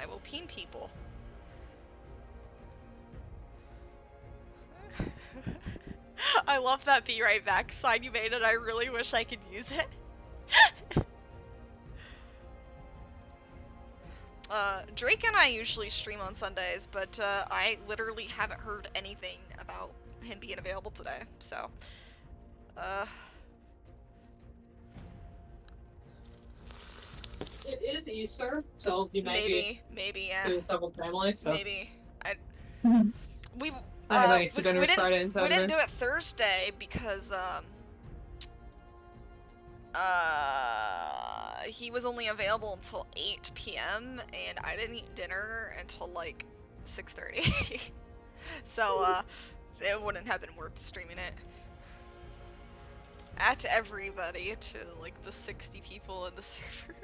I will ping people. I love that be right back sign you made, and I really wish I could use it. Drake and I usually stream on Sundays, but I literally haven't heard anything about him being available today, so It is Easter, so you maybe, yeah. do several family, so. Maybe. We didn't do it Thursday because he was only available until 8 p.m. and I didn't eat dinner until like 6:30. So it wouldn't have been worth streaming it. At everybody, to like the 60 people in the server.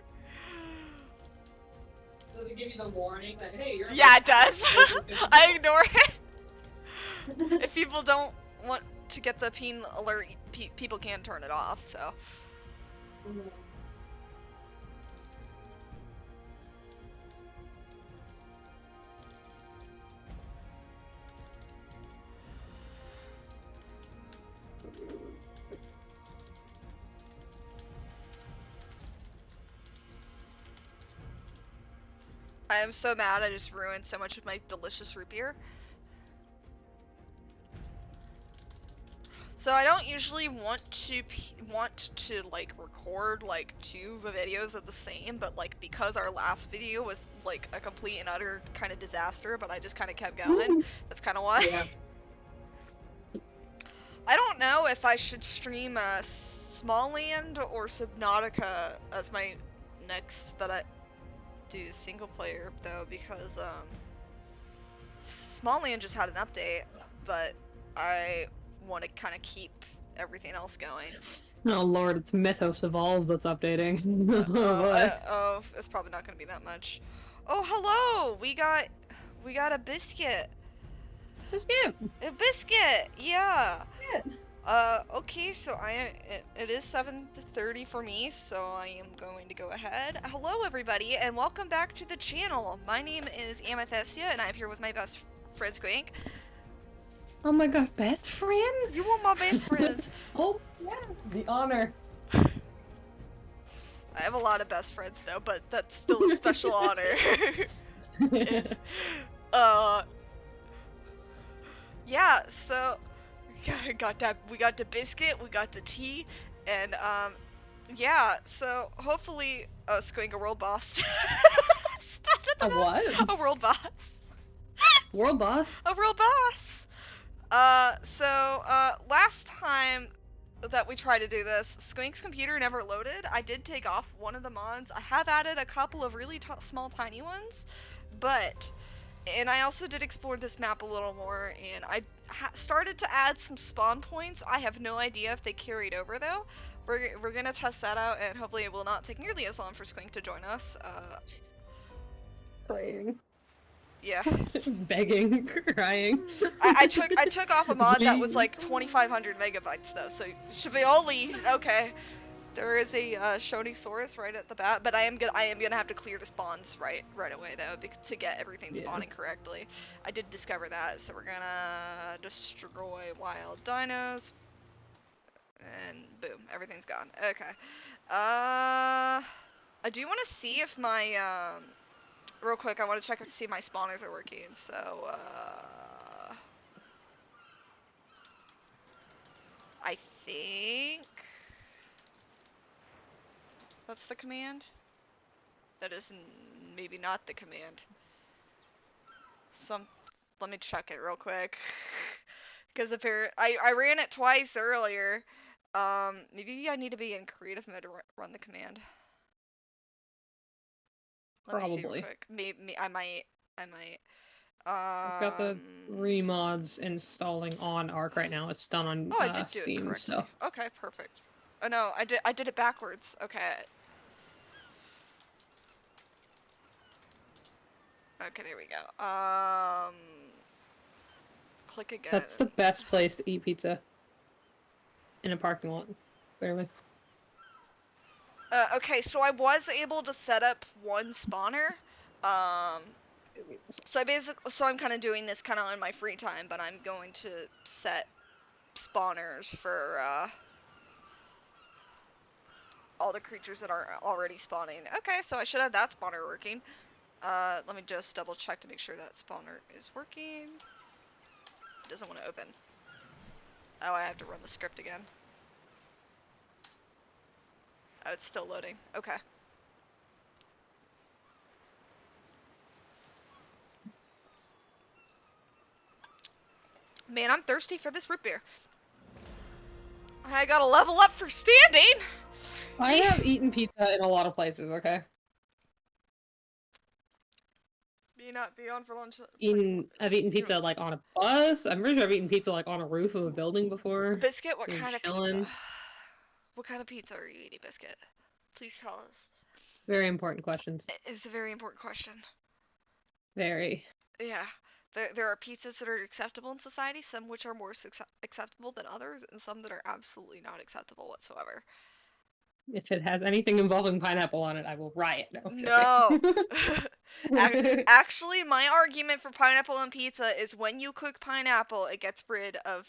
Does it give you the warning that, hey, you're... Yeah, it does. I ignore it. If people don't want to get the ping alert, people can turn it off, so. I am so mad I just ruined so much of my delicious root beer. So I don't usually want to like record like 2 videos of the same, but like because our last video was like a complete and utter kind of disaster, but I just kind of kept going. That's kind of why. Yeah. I don't know if I should stream Smallland or Subnautica as my next that I do single player though, because Smallland just had an update, but I want to kind of keep everything else going. Oh lord, it's Mythos Evolved that's updating. Oh, it's probably not going to be that much. Oh, hello! We got a biscuit. Biscuit! A biscuit! Yeah! Biscuit. Okay, so it is 7:30 for me, so I am going to go ahead. Hello everybody, and welcome back to the channel. My name is Amethysia, and I'm here with my best friend Squink. Oh my god, best friend? You were my best friends. Oh, yeah, the honor. I have a lot of best friends though, but that's still a special honor. Yeah, so we got the biscuit, we got the tea, and yeah, so hopefully Squink, a world boss. A what? A world boss. World boss? A world boss. So last time that we tried to do this, Squink's computer never loaded. I did take off one of the mods. I have added a couple of really small, tiny ones, and I also did explore this map a little more, and I started to add some spawn points. I have no idea if they carried over though. We're gonna test that out, and hopefully it will not take nearly as long for Squink to join us. Praying. Yeah. Begging, crying. I took off a mod that was like 2,500 megabytes though, so it should be only okay. There is a Shonisaurus right at the bat, but I am gonna have to clear the spawns right away though to get everything spawning correctly. I did discover that, so we're gonna destroy wild dinos, and boom, everything's gone. Okay. I do want to see if my real quick, I want to check and see if my spawners are working, so, I think that's the command. That is maybe not the command. Let me check it real quick. Because I ran it twice earlier. Maybe I need to be in creative mode to run the command. Let me see real quick. Maybe I might. I've got the 3 mods installing on Ark right now. It's done on I did do Steam, it correctly. so. Okay, perfect. Oh no, I did it backwards. Okay. Okay, there we go. Click again. That's the best place to eat pizza. In a parking lot, clearly. Okay, so I was able to set up one spawner, So I'm kind of doing this kind of in my free time, but I'm going to set spawners for all the creatures that aren't already spawning. Okay, so I should have that spawner working. Let me just double check to make sure that spawner is working. It doesn't want to open. Oh, I have to run the script again. Oh, it's still loading. Okay. Man, I'm thirsty for this root beer. I gotta level up for standing! I have eaten pizza in a lot of places, okay? Be not be on for lunch. I've eaten pizza, like, on a bus. I'm pretty sure I've eaten pizza, like, on a roof of a building before. Biscuit, what kind of pizza? What kind of pizza are you eating, Biscuit? Please tell us. Very important questions. It's a very important question. Very. Yeah. There are pizzas that are acceptable in society, some which are more acceptable than others, and some that are absolutely not acceptable whatsoever. If it has anything involving pineapple on it, I will riot. No. Actually, my argument for pineapple on pizza is when you cook pineapple, it gets rid of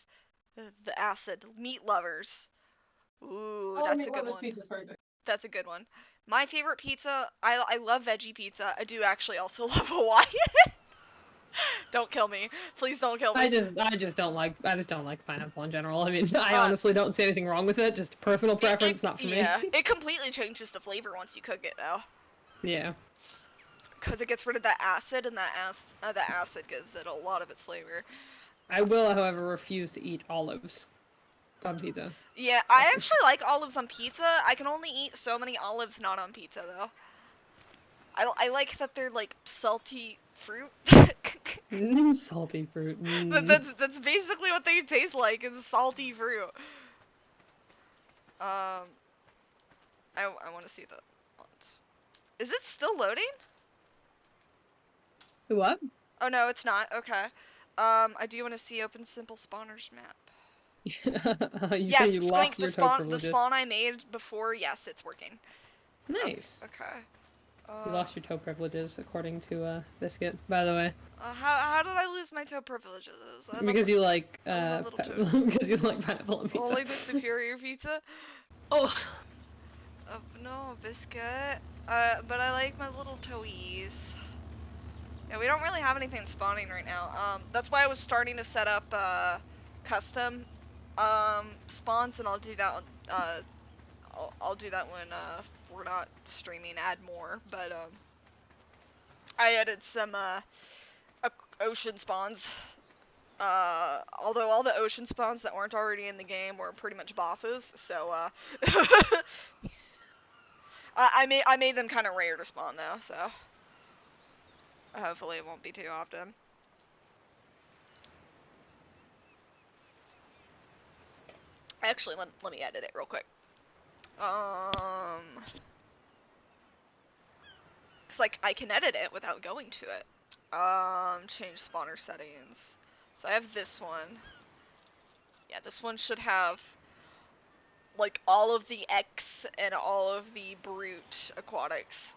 the acid. Meat lovers. Ooh, that's a good one. That's a good one. My favorite pizza, I love veggie pizza. I do actually also love Hawaiian. Don't kill me. Please don't kill me. I just don't like pineapple in general. I mean, I honestly don't see anything wrong with it, just personal preference, not for me. Yeah, it completely changes the flavor once you cook it though. Yeah. Because it gets rid of that acid, and that acid gives it a lot of its flavor. I will, however, refuse to eat olives on pizza. Yeah, I actually like olives on pizza. I can only eat so many olives not on pizza though. I like that they're like salty fruit. Salty fruit. That's basically what they taste like, is salty fruit. I want to see the fonts. Is it still loading? What? Oh no, it's not. Okay. I do want to see open simple spawners map. Yes, you Squink, lost your toe privileges. the spawn I made before, yes, it's working. Nice. Okay. You lost your toe privileges, according to Biscuit, by the way. How did I lose my toe privileges? Because you like because you like pineapple on pizza. Only the superior pizza. Oh. No, Biscuit. But I like my little toeies. Yeah, we don't really have anything spawning right now. That's why I was starting to set up custom spawns, and I'll do that on, I'll do that when we're not streaming, add more, but I added some ocean spawns, although all the ocean spawns that weren't already in the game were pretty much bosses, so Nice. I made them kind of rare to spawn though, so hopefully it won't be too often. Actually, let me edit it real quick. It's like I can edit it without going to it. Change spawner settings. So I have this one. Yeah, this one should have like all of the X and all of the brute aquatics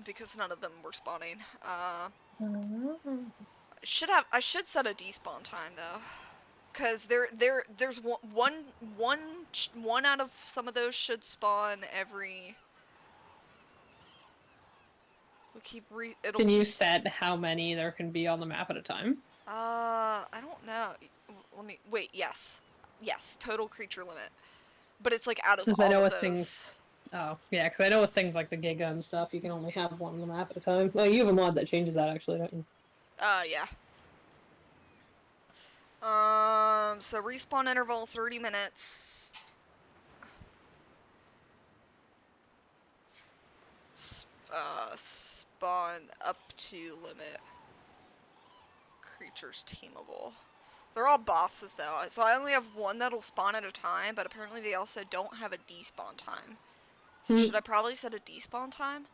because none of them were spawning. I should set a despawn time though. Because there's one out of some of those should spawn every. Can you set how many there can be on the map at a time? I don't know. Let me wait. Yes, total creature limit. But it's like out of all I know of with those. things. Oh yeah, because I know with things like the Giga and stuff, you can only have one on the map at a time. Well, you have a mod that changes that actually, don't you? Yeah. So respawn interval 30 minutes. Spawn up to limit. Creatures tameable. They're all bosses though, so I only have one that'll spawn at a time, but apparently they also don't have a despawn time. So should I probably set a despawn time?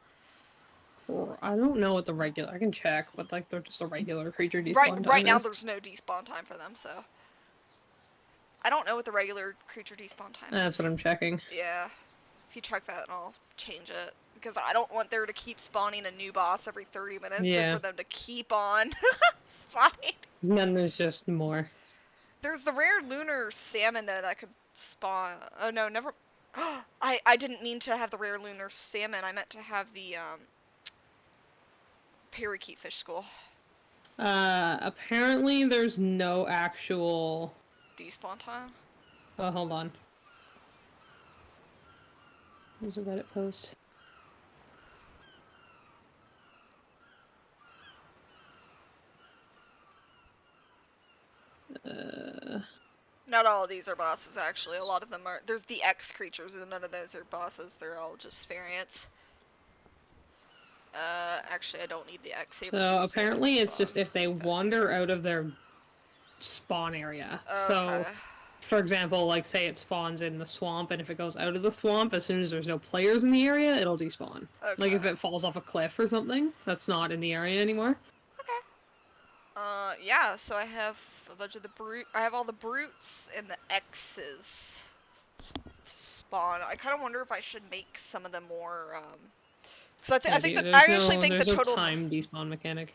I don't know what the regular. I can check, but like they're just a regular creature despawn time. Right now there's no despawn time for them, so I don't know what the regular creature despawn time is. That's what I'm checking. Yeah, if you check that, I'll change it because I don't want there to keep spawning a new boss every 30 minutes and Yeah. for them to keep on spawning. And then there's just more. There's the rare lunar salmon that I could spawn. Oh no, never. I didn't mean to have the rare lunar salmon. I meant to have the parakeet fish school. Apparently there's no actual Despawn time. Oh, hold on. There's a Reddit post. Not all of these are bosses, actually. A lot of them are. There's the X creatures, and none of those are bosses. They're all just variants. Actually, I don't need the X. So apparently it's just if they wander out of their spawn area. Okay. So, for example, like say it spawns in the swamp, and if it goes out of the swamp, as soon as there's no players in the area, it'll despawn. Okay. Like if it falls off a cliff or something, that's not in the area anymore. Okay. Yeah, so I have a bunch of the brute. I have all the brutes and the X's to spawn. I kind of wonder if I should make some of them more, because I think that I actually think the total time despawn mechanic.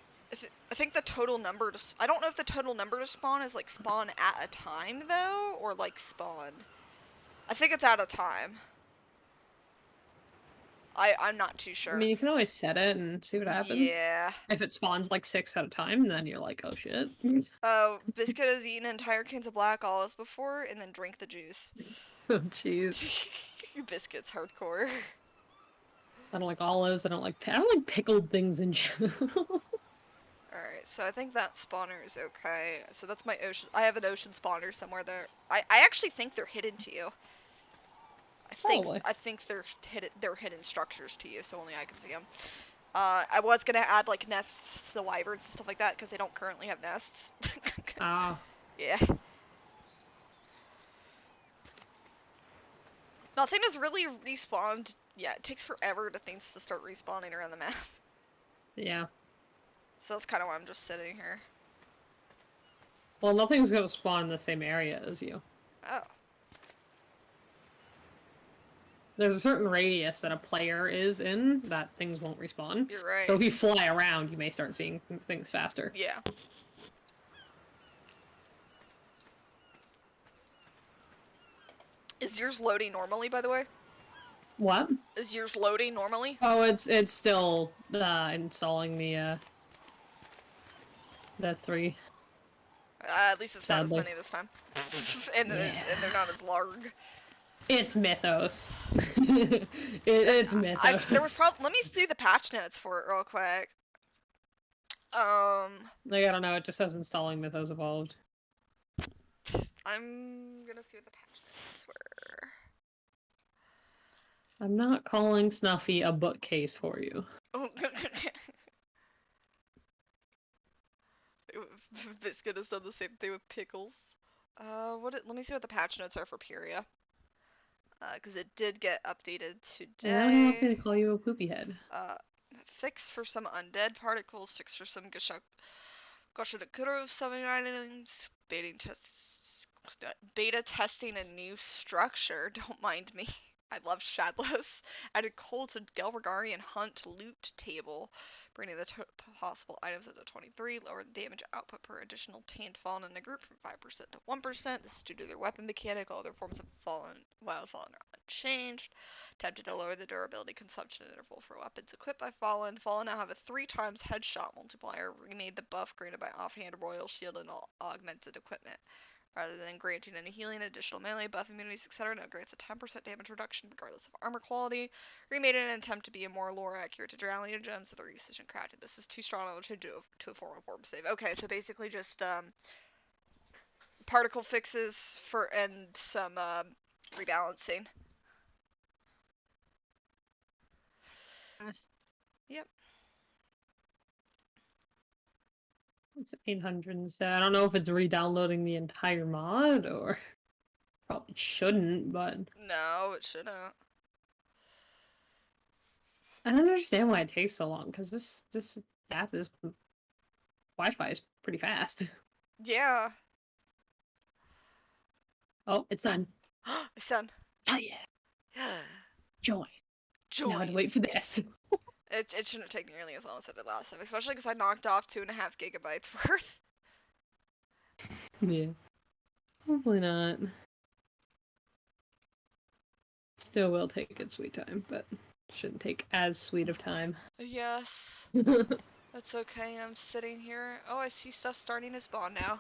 I think the total number to I don't know if the total number to spawn is like spawn at a time though, or like spawn. I think it's at a time. I'm not too sure. I mean, you can always set it and see what happens. Yeah. If it spawns like 6 at a time, then you're like, oh shit. Oh, Biscuit has eaten entire cans of black olives before and then drank the juice. Oh jeez. Biscuit's hardcore. I don't like olives. I don't like pickled things in general. Alright, so I think that spawner is okay. So that's my ocean. I have an ocean spawner somewhere there. I actually think they're hidden to you. I think they're hidden structures to you, so only I can see them. I was gonna add like nests to the wyverns and stuff like that because they don't currently have nests. Ah. Yeah. Nothing has really respawned yet. It takes forever to things to start respawning around the map. Yeah. So that's kind of why I'm just sitting here. Well, nothing's gonna spawn in the same area as you. Oh. There's a certain radius that a player is in that things won't respawn. You're right. So if you fly around, you may start seeing things faster. Yeah. Is yours loading normally, by the way? What? Is yours loading normally? Oh, it's still installing the 3. At least it's Sadly. not as many this time. and they're not as large. It's Mythos. It's Mythos. There was let me see the patch notes for it real quick. Like, I don't know, it just says installing Mythos evolved. I'm gonna see what the patch notes were. I'm not calling Snuffy a bookcase for you. Oh. Biscuit has done the same thing with pickles. Let me see what the patch notes are for Pyria. Because it did get updated today. Now he wants me to call you a poopy head. Fix for some undead particles, fix for some Goshadakuro summoning items, beta testing a new structure, don't mind me. I love Shadless. Added coal to Gelregarian Hunt loot table, bringing the possible items up to 23, lower the damage output per additional taint fallen in a group from 5% to 1%. This is due to their weapon mechanic. All other forms of wild fallen are unchanged. Attempted to lower the durability consumption interval for weapons equipped by Fallen. Fallen now have a 3 times headshot multiplier. Remade the buff granted by offhand royal shield and all augmented equipment. Rather than granting any healing, additional melee, buff immunities, etc., now grants a 10% damage reduction regardless of armor quality. Remade in an attempt to be a more lore accurate to Drowning Gems, so the usage and crafted. This is too strong of a change to a form save. Okay, so basically just particle fixes and some rebalancing. Yep. It's 800, so I don't know if it's re-downloading the entire mod, or... Probably shouldn't, but... No, it shouldn't. I don't understand why it takes so long, because this app is... Wi-Fi is pretty fast. Yeah. Oh, it's done. It's done. Oh yeah. Join. Now I had to wait for this. It shouldn't take nearly as long as it did last time, especially because I knocked off 2.5 gigabytes worth. Yeah. Hopefully not. Still will take its sweet time, but shouldn't take as sweet of time. Yes. That's okay, I'm sitting here. Oh, I see stuff starting to spawn now.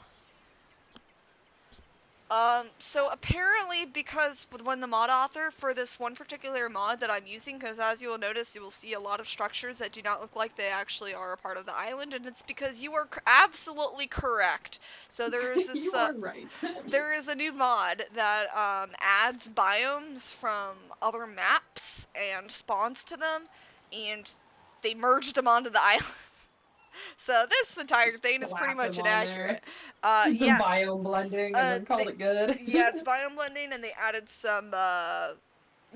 So apparently, because when the mod author for this one particular mod that I'm using, because as you will notice, you will see a lot of structures that do not look like they actually are a part of the island, and it's because you are absolutely correct. So there is this, You are right. there is a new mod that adds biomes from other maps and spawns to them, and they merged them onto the island. So this entire thing is pretty much inaccurate. Some Yeah. biome blending and then called it good. Yeah, it's biome blending, and they added some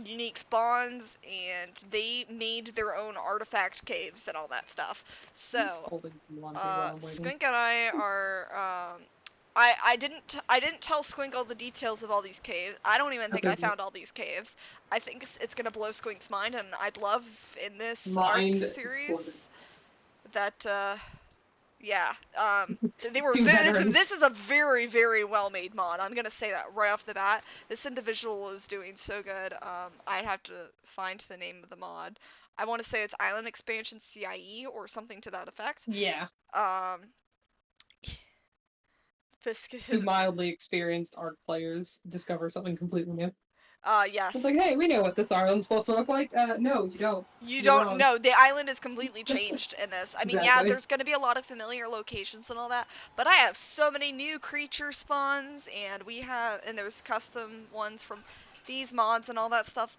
unique spawns, and they made their own artifact caves and all that stuff. So, Squink and I are. I didn't tell Squink all the details of all these caves. I don't even think I found all these caves. I think it's gonna blow Squink's mind, and I'd love in this Ark series that yeah, they were. This is a very, very well-made mod. I'm gonna say that right off the bat. This individual is doing so good. I'd have to find the name of the mod. I want to say it's Island Expansion CIE or something to that effect. Yeah. This Two mildly experienced Ark players discover something completely new. Yes. It's like, hey, we know what this island's supposed to look like. No, you don't. You don't know. The island is completely changed in this. I mean, Exactly. yeah, there's going to be a lot of familiar locations and all that, but I have so many new creature spawns, and there's custom ones from these mods and all that stuff.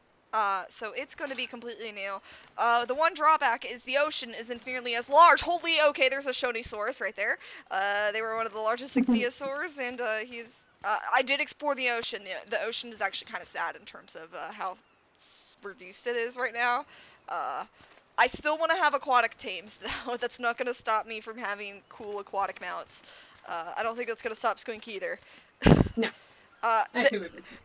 So it's going to be completely new. The one drawback is the ocean isn't nearly as large. Holy, okay, there's a Shonisaurus right there. They were one of the largest ichthyosaurs, and I did explore the ocean. The ocean is actually kind of sad in terms of how reduced it is right now. I still want to have aquatic tames, though. That's not going to stop me from having cool aquatic mounts. I don't think that's going to stop Squink either. No.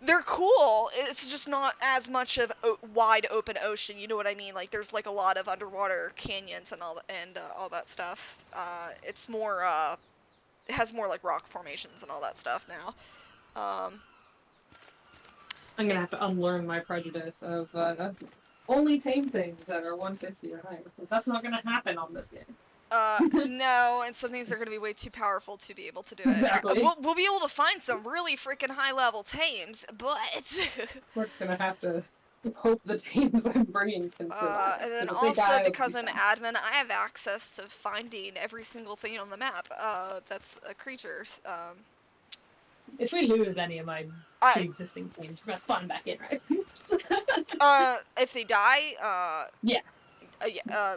They're cool. It's just not as much of wide open ocean. You know what I mean? Like there's like a lot of underwater canyons and all that stuff. It's more it has more like rock formations and all that stuff now. I'm gonna have to unlearn my prejudice of only tame things that are 150 or higher, because that's not gonna happen on this game. No, and some things are gonna be way too powerful to be able to do it. Exactly. We'll be able to find some really freaking high-level tames, but we're just gonna have to hope the tames I'm bringing can survive. And then also, because I'm admin, I have access to finding every single thing on the map. That's creatures. If we lose any of my pre-existing teams, we're gonna spawn back in, right? If they die, yeah.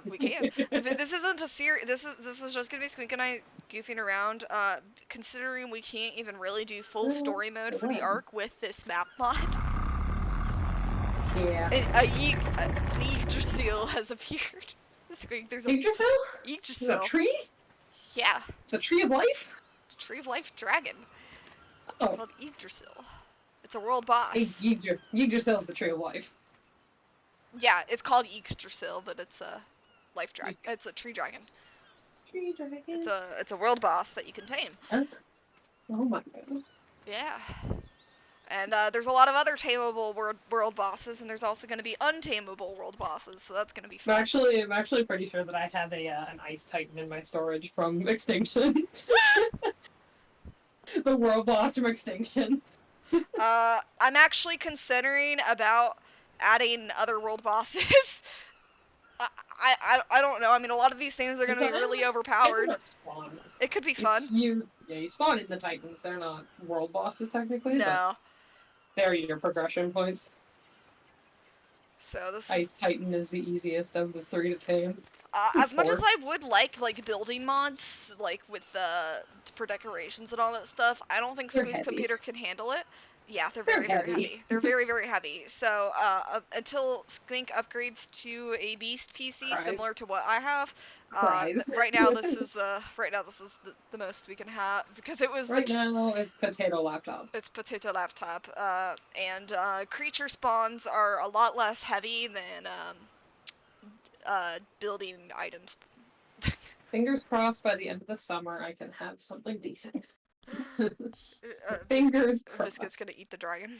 We can. This isn't a series. This is just gonna be Squink and I goofing around. Considering we can't even really do full story mode for the Ark with this map mod. Yeah. An Yggdrasil has appeared. Squink, there's a Yggdrasil? Yggdrasil. Is it a tree? Yeah. It's a tree of life. It's a tree of life dragon. Oh. It's called Yggdrasil. It's a world boss. Yggdrasil is the tree of life. Yeah, it's called Yggdrasil, but it's a life dragon. It's a tree dragon. Tree dragon. It's a world boss that you can tame. Oh my god. Yeah. And there's a lot of other tameable world bosses, and there's also going to be untamable world bosses, so that's going to be fun. I'm actually pretty sure that I have an ice titan in my storage from Extinction. The world boss from Extinction. I'm actually considering about adding other world bosses. I don't know. I mean, a lot of these things are going to be really overpowered. It could be fun. You spawn in the Titans. They're not world bosses technically. No. They're your progression points. So this Ice Titan is the easiest of the three to tame. As much as I would like building mods, like with for decorations and all that stuff, I don't think Squeak's computer can handle it. Yeah, they're They're very, very heavy. heavy. They're very, very heavy. So, until Squink upgrades to a beast PC Cries. similar to what I have, Cries. right now this is the most we can have because it was Right now, it's potato laptop. it's potato laptop. And creature spawns are a lot less heavy than building items. Fingers crossed by the end of the summer I can have something decent. Fingers Fingers crossed. Biscuit's gonna eat the dragon.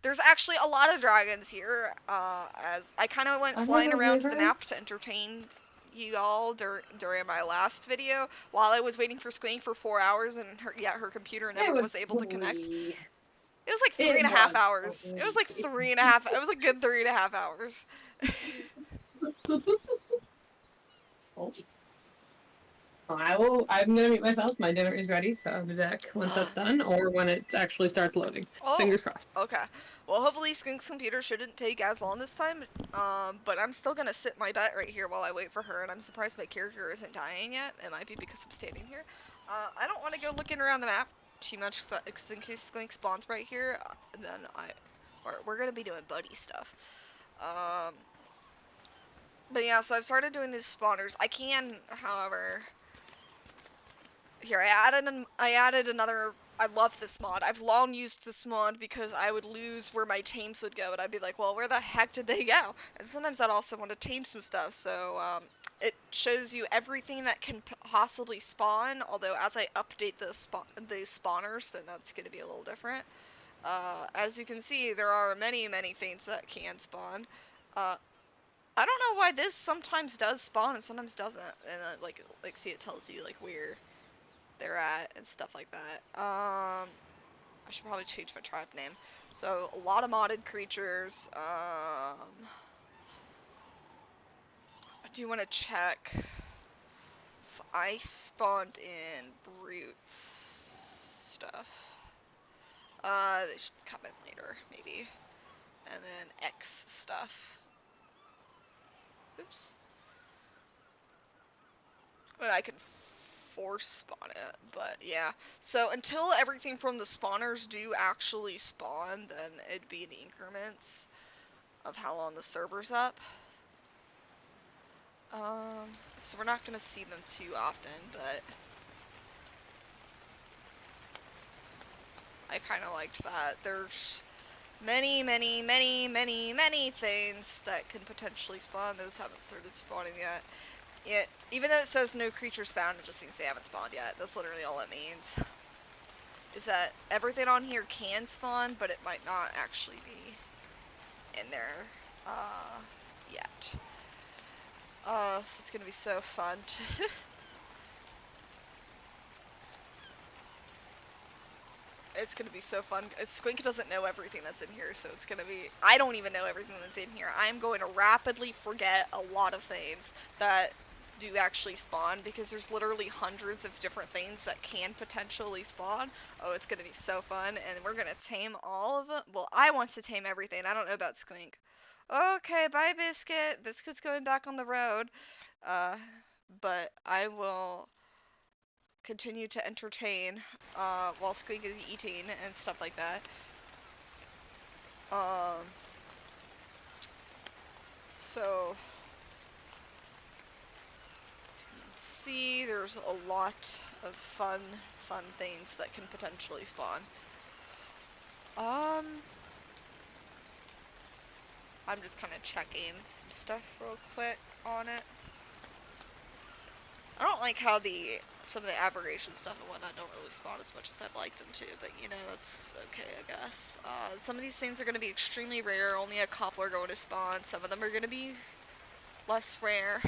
There's actually a lot of dragons here. As I kind of went flying around the map to entertain you all during my last video while I was waiting for Squink for 4 hours, and her computer never was able to connect. It was like 3.5 hours. It was like 3.5. It was a good 3.5 hours. I'm gonna meet myself. My dinner is ready, so I'll be back once that's done, or when it actually starts loading. Oh, fingers crossed. Okay. Well, hopefully Skunk's computer shouldn't take as long this time. But I'm still gonna sit my butt right here while I wait for her, and I'm surprised my character isn't dying yet. It might be because I'm standing here. I don't want to go looking around the map too much, because in case Skunk spawns right here, then we're gonna be doing buddy stuff. But yeah, so I've started doing these spawners. I can, however, here I added another. I love this mod. I've long used this mod because I would lose where my tames would go, and I'd be like, well, where the heck did they go? And sometimes I'd also want to tame some stuff, so it shows you everything that can possibly spawn, although as I update those spawners, then that's going to be a little different. As you can see, there are many, many things that can spawn. I don't know why this sometimes does spawn and sometimes doesn't, and like see, it tells you like where they're at and stuff like that. I should probably change my tribe name. So a lot of modded creatures. I do want to check. So I spawned in brutes stuff. They should come in later, maybe. And then X stuff. Oops. But I can force spawn it, but yeah. So until everything from the spawners do actually spawn, then it'd be in increments of how long the server's up. So we're not gonna see them too often, but I kind of liked that. There's many, many, many, many, many things that can potentially spawn. Those haven't started spawning yet. Even though it says no creatures found, it just means they haven't spawned yet. That's literally all it means. Is that everything on here can spawn, but it might not actually be in there yet. So it's gonna be so fun to it's gonna be so fun. Squink doesn't know everything that's in here, so it's gonna be. I don't even know everything that's in here. I'm going to rapidly forget a lot of things that do actually spawn because there's literally hundreds of different things that can potentially spawn. Oh, it's gonna be so fun, and we're gonna tame all of them. Well, I want to tame everything. I don't know about Squink. Okay, bye, Biscuit. Biscuit's going back on the road. But I will continue to entertain while Squink is eating and stuff like that. So as you can see, there's a lot of fun things that can potentially spawn. I'm just kind of checking some stuff real quick on it. I don't like how some of the aberration stuff and whatnot don't really spawn as much as I'd like them to, but you know, that's okay, I guess. Some of these things are going to be extremely rare, only a couple are going to spawn, some of them are going to be less rare.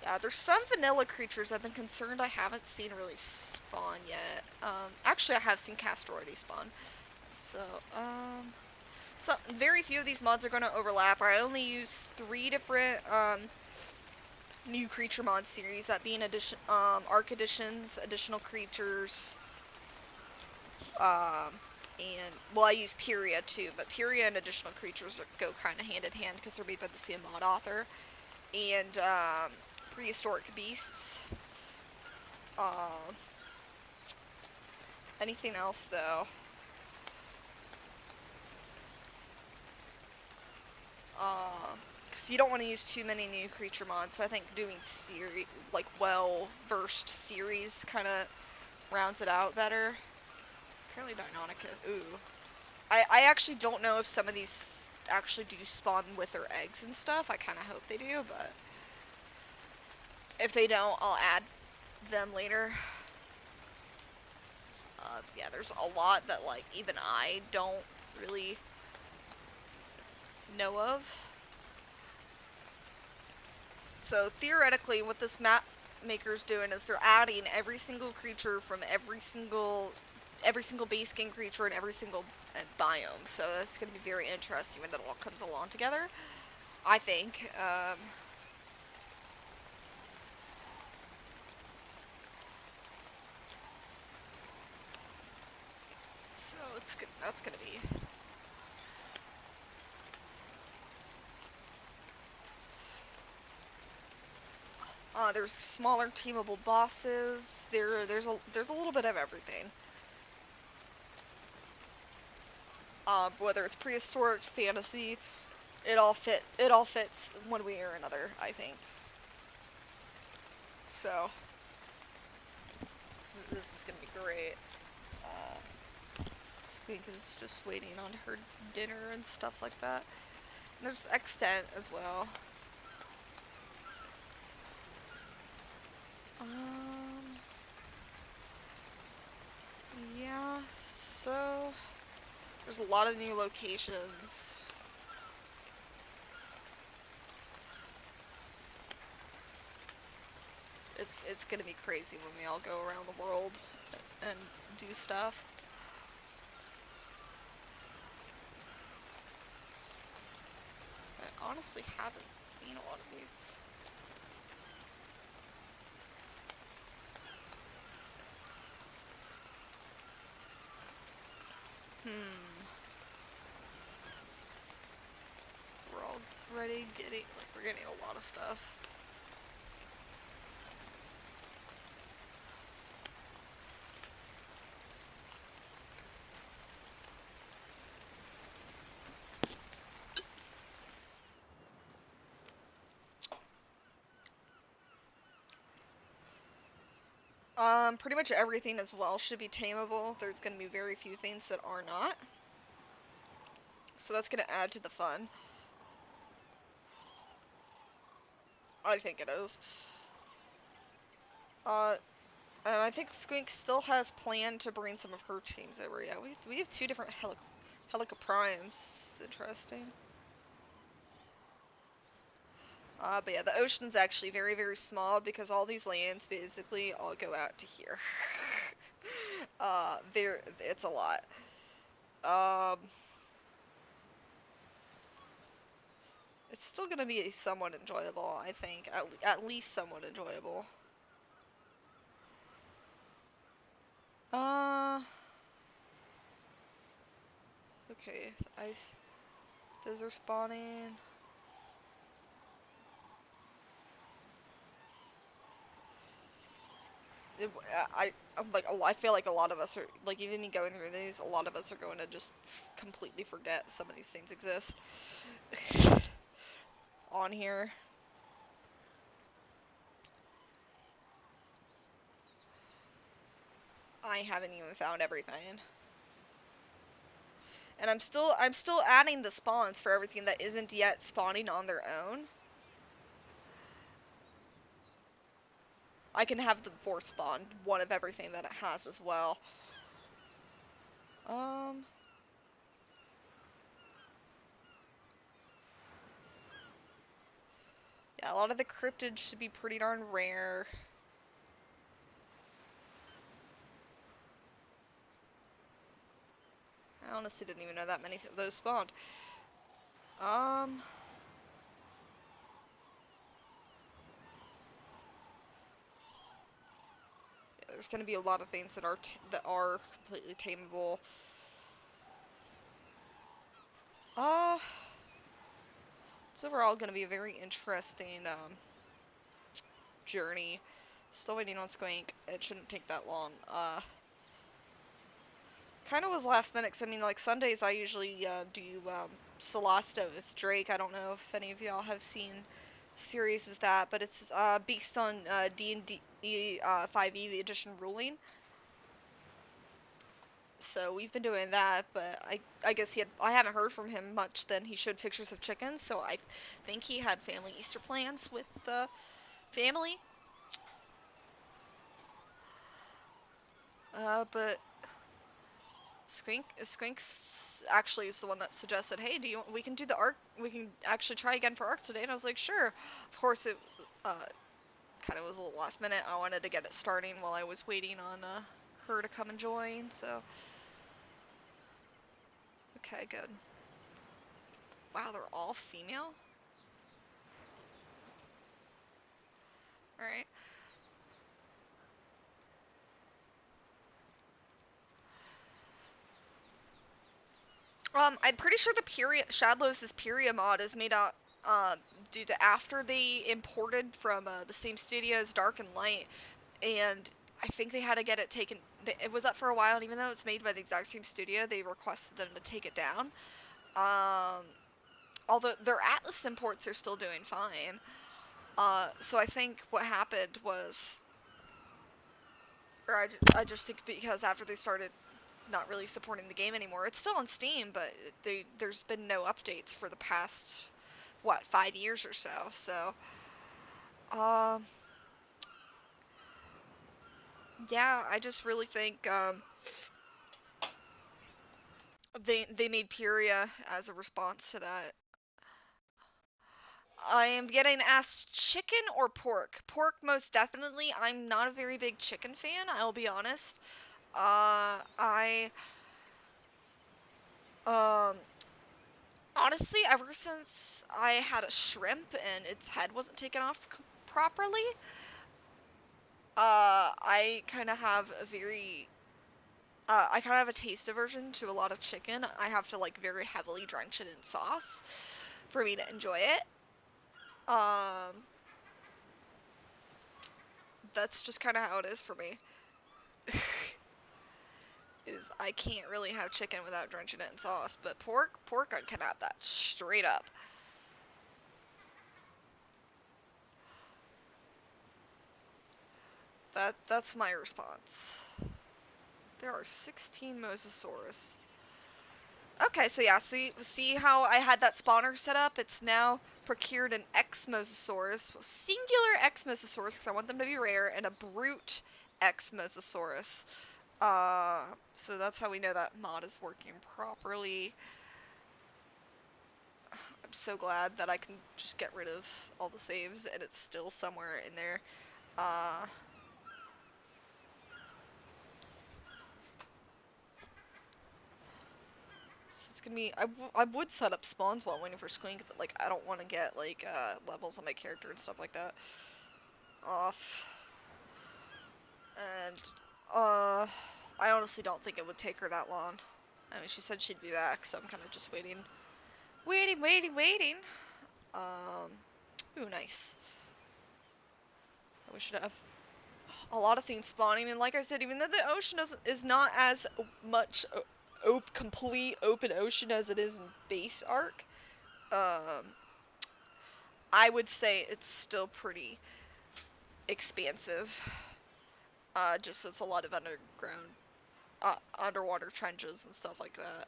Yeah, there's some vanilla creatures I've been concerned I haven't seen really spawn yet. Actually I have seen Castor already spawn. So, very few of these mods are going to overlap. I only use 3 different new creature mod series, that being Arc Editions, additional creatures, and, well, I use Pyria too, but Pyria and additional creatures go kind of hand in hand because they're made by the same mod author. And prehistoric beasts. Anything else though? Because you don't want to use too many new creature mods, so I think doing like well-versed series kind of rounds it out better. Apparently Deinonychus, ooh. I actually don't know if some of these actually do spawn with their eggs and stuff. I kind of hope they do, but if they don't, I'll add them later. Yeah, there's a lot that, like, even I don't really know of. So, theoretically, what this map maker's doing is they're adding every single creature from every single base game creature in every single biome. So, it's going to be very interesting when it all comes along together, I think. So, that's going to be... there's smaller teamable bosses. There's a little bit of everything. Whether it's prehistoric, fantasy, it all fits one way or another, I think. So this is gonna be great. Squink is just waiting on her dinner and stuff like that. And there's Extent as well. Yeah, so there's a lot of new locations. It's gonna be crazy when we all go around the world and do stuff. I honestly haven't seen a lot of these. We're already getting, like, we're getting a lot of stuff. Pretty much everything as well should be tameable. There's gonna be very few things that are not. So that's gonna add to the fun. I think it is. And I think Squink still has planned to bring some of her teams over. Yeah, we have 2 different Helicoprions. It's interesting. But yeah, the ocean's actually very, very small because all these lands basically all go out to here. It's a lot. It's still gonna be somewhat enjoyable, I think. At least somewhat enjoyable. Okay, those are spawning. I feel like a lot of us are, like, even me going through these, a lot of us are going to just completely forget some of these things exist on here. I haven't even found everything. And I'm still adding the spawns for everything that isn't yet spawning on their own. I can have the force spawn one of everything that it has as well. Yeah, a lot of the cryptids should be pretty darn rare. I honestly didn't even know that many of those spawned. Yeah, there's gonna be a lot of things that are completely tameable. It's overall gonna be a very interesting journey. Still waiting on Squink. It shouldn't take that long. Kind of was last minute, 'cause I mean, like, Sundays I usually do Solasta with Drake. I don't know if any of y'all have seen series with that, but it's based on D&D 5e, the edition ruling. So we've been doing that, but I guess I haven't heard from him much. Then he showed pictures of chickens, so I think he had family Easter plans with the family. But Squink's actually is the one that suggested, hey, we can do the Ark, we can actually try again for Ark today, and I was like, sure. Of course, it kind of was a little last minute. I wanted to get it starting while I was waiting on her to come and join, so. Okay, good. Wow, they're all female? Alright. I'm pretty sure the Shadlow's Pyria mod is made out due to after they imported from the same studio as Dark and Light, and I think they had to get it taken. It was up for a while, and even though it's made by the exact same studio, they requested them to take it down. Although their Atlas imports are still doing fine. So I think what happened was, or I just think because after they started not really supporting the game anymore. It's still on Steam, but there's been no updates for the past, what, 5 years or so. So, yeah, I just really think they made Pyria as a response to that. I am getting asked chicken or pork. Pork most definitely. I'm not a very big chicken fan, I'll be honest. Honestly, ever since I had a shrimp and its head wasn't taken off properly, I kind of have a very, I kind of have a taste aversion to a lot of chicken. I have to, like, very heavily drench it in sauce for me to enjoy it. That's just kind of how it is for me. Is I can't really have chicken without drenching it in sauce, but pork I can have that straight up. That's my response. There are 16 Mosasaurus. Okay, so yeah, see how I had that spawner set up? It's now procured an X Mosasaurus, singular X Mosasaurus, because I want them to be rare, and a brute X Mosasaurus. So that's how we know that mod is working properly. I'm so glad that I can just get rid of all the saves, and it's still somewhere in there. It's gonna be, I would set up spawns while waiting for Squink, but like I don't want to get like levels on my character and stuff like that off. And I honestly don't think it would take her that long. I mean, she said she'd be back, so I'm kind of just waiting. Ooh, nice. We should have a lot of things spawning, and like I said, even though the ocean is not as much complete open ocean as it is in base Ark, I would say it's still pretty expansive. Just it's a lot of underground, underwater trenches and stuff like that.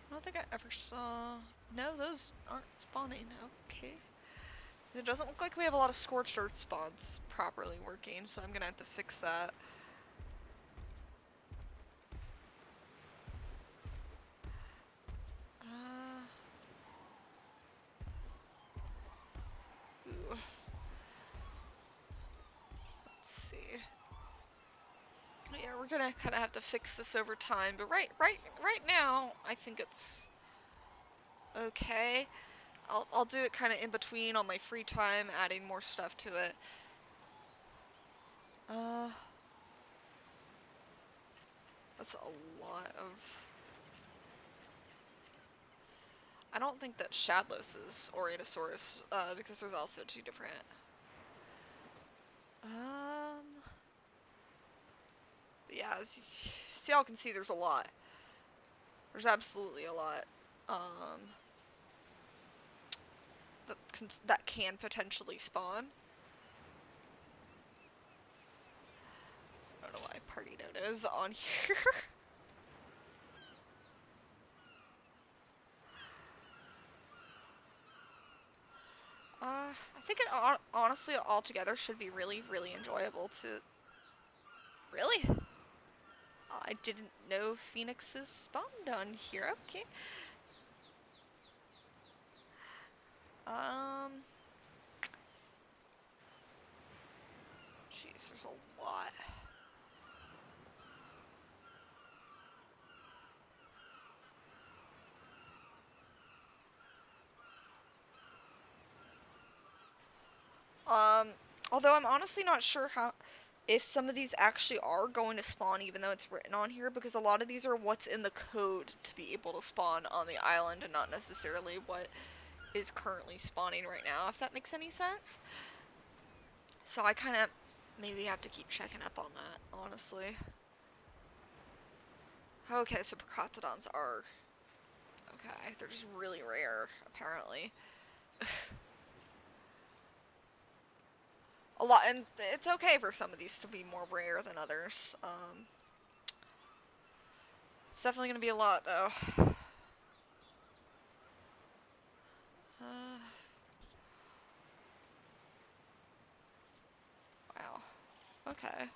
I don't think I ever saw. No, those aren't spawning. Okay. It doesn't look like we have a lot of scorched earth spawns properly working, so I'm gonna have to fix that. Ooh. Let's see. Yeah, we're gonna kind of have to fix this over time, but right now, I think it's okay. I'll do it kind of in between on my free time, adding more stuff to it. That's a lot of. don't think that Shadlos is Oratosaurus, because there's also 2 different. But yeah, as y'all can see, there's a lot. There's absolutely a lot. That can potentially spawn. I don't know why party note is on here. I think it honestly altogether should be really, really enjoyable to. Really? I didn't know phoenixes spawned on here. Okay. Jeez, there's a lot. Although I'm honestly not sure if some of these actually are going to spawn even though it's written on here, because a lot of these are what's in the code to be able to spawn on the island and not necessarily what is currently spawning right now, if that makes any sense. So I kind of maybe have to keep checking up on that, honestly. Okay, so Procatodons are... Okay, they're just really rare, apparently. A lot, and it's okay for some of these to be more rare than others. It's definitely gonna be a lot, though. Wow. Okay.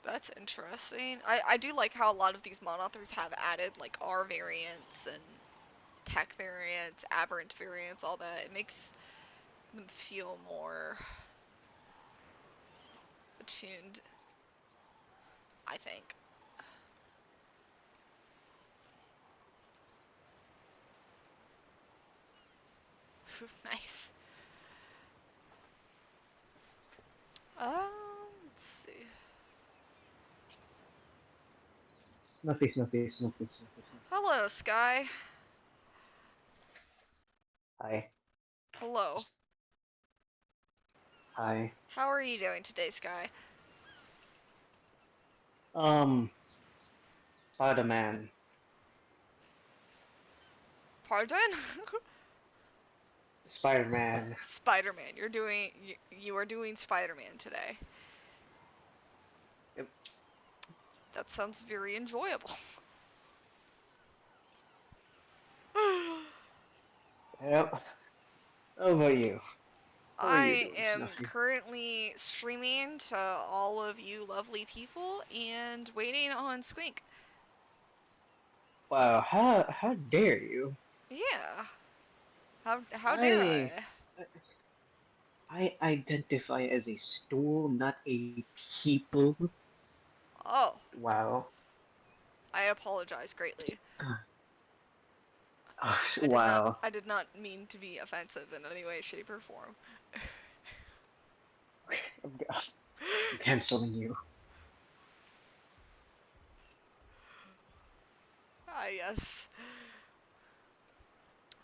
That's interesting. I do like how a lot of these mod authors have added, like, R variants and tech variants, aberrant variants, all that. It makes them feel more attuned, I think. Nice. Let's see. Snuffy, snuffy, snuffy, snuffy, snuffy. Hello, Sky. Hi. Hello. Hi. How are you doing today, Sky? Spider-Man. Pardon? Spider-Man. Spider-Man. You are doing Spider-Man today. Yep. That sounds very enjoyable. Yep. How about you? How are you I doing, am Snuffy? currently streaming to all of you lovely people and waiting on Squink. Wow, how dare you? Yeah. How dare I identify as a stool, not a people. Oh, Wow. I apologize greatly. Wow. I did not mean to be offensive in any way, shape, or form. I'm canceling you. Ah, yes.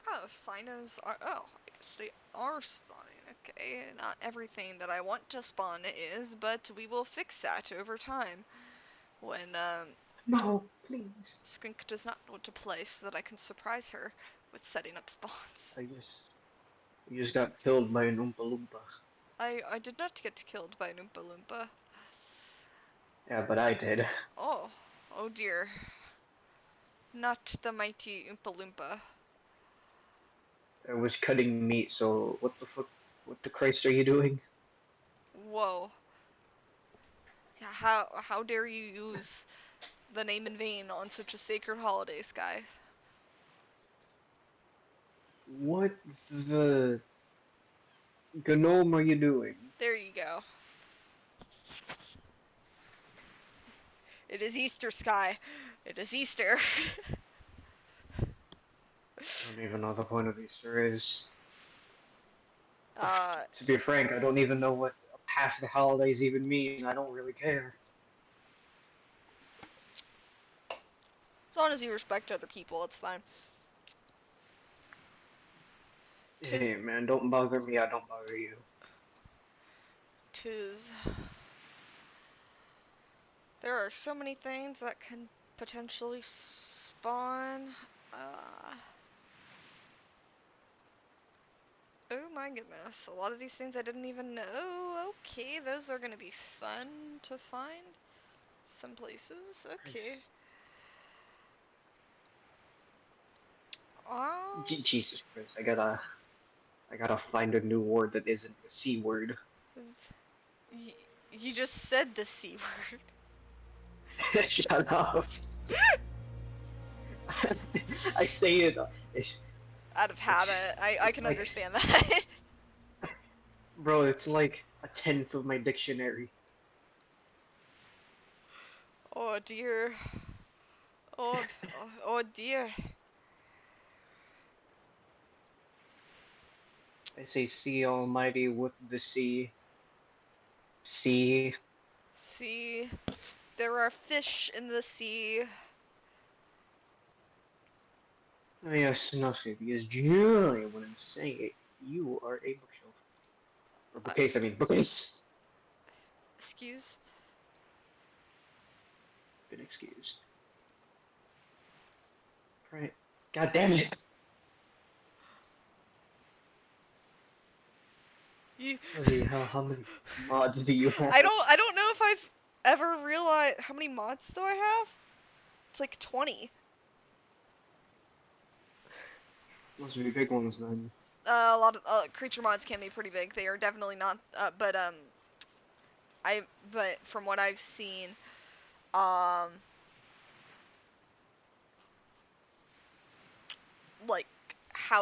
Oh, Sinos are. Oh, I guess they are spawning. Okay, not everything that I want to spawn is, but we will fix that over time. When, No, please. Skink does not want to play so that I can surprise her with setting up spawns. You just got killed by an Oompa Loompa. I did not get killed by an Oompa Loompa. Yeah, but I did. Oh, oh dear. Not the mighty Oompa Loompa. I was cutting meat, so what the fuck? What the Christ are you doing? Whoa. Yeah, how dare you use the name in vain on such a sacred holiday, Sky? What the gnome are you doing? There you go. It is Easter, Sky. It is Easter. I don't even know what the point of Easter is. uh, To be frank, I don't even know what half the holidays even mean. I don't really care. as long as you respect other people, it's fine. Hey man, don't bother me, I don't bother you. Tis. There are so many things that can potentially spawn. Oh my goodness, a lot of these things I didn't even know. Okay, those are gonna be fun to find. Some places, okay. Jesus Christ, I gotta find a new word that isn't the C word. You just said the C word. Shut up. I say it. Out of habit. I It's can like, understand that. bro, it's like a tenth of my dictionary. Oh dear. Oh dear. I say sea almighty with the sea. Sea. Sea. There are fish in the sea. Oh yeah, Snuffy, because generally when I'm saying it, you are a bookshelf. Or bookcase, I mean bookcase. Excuse. Been excused. Right. God damn it! You. Okay, how many mods do you have? I don't know if I've ever realized how many mods do I have? It's like 20. Must be big ones, man. A lot of creature mods can be pretty big. They are definitely not but from what I've seen, um like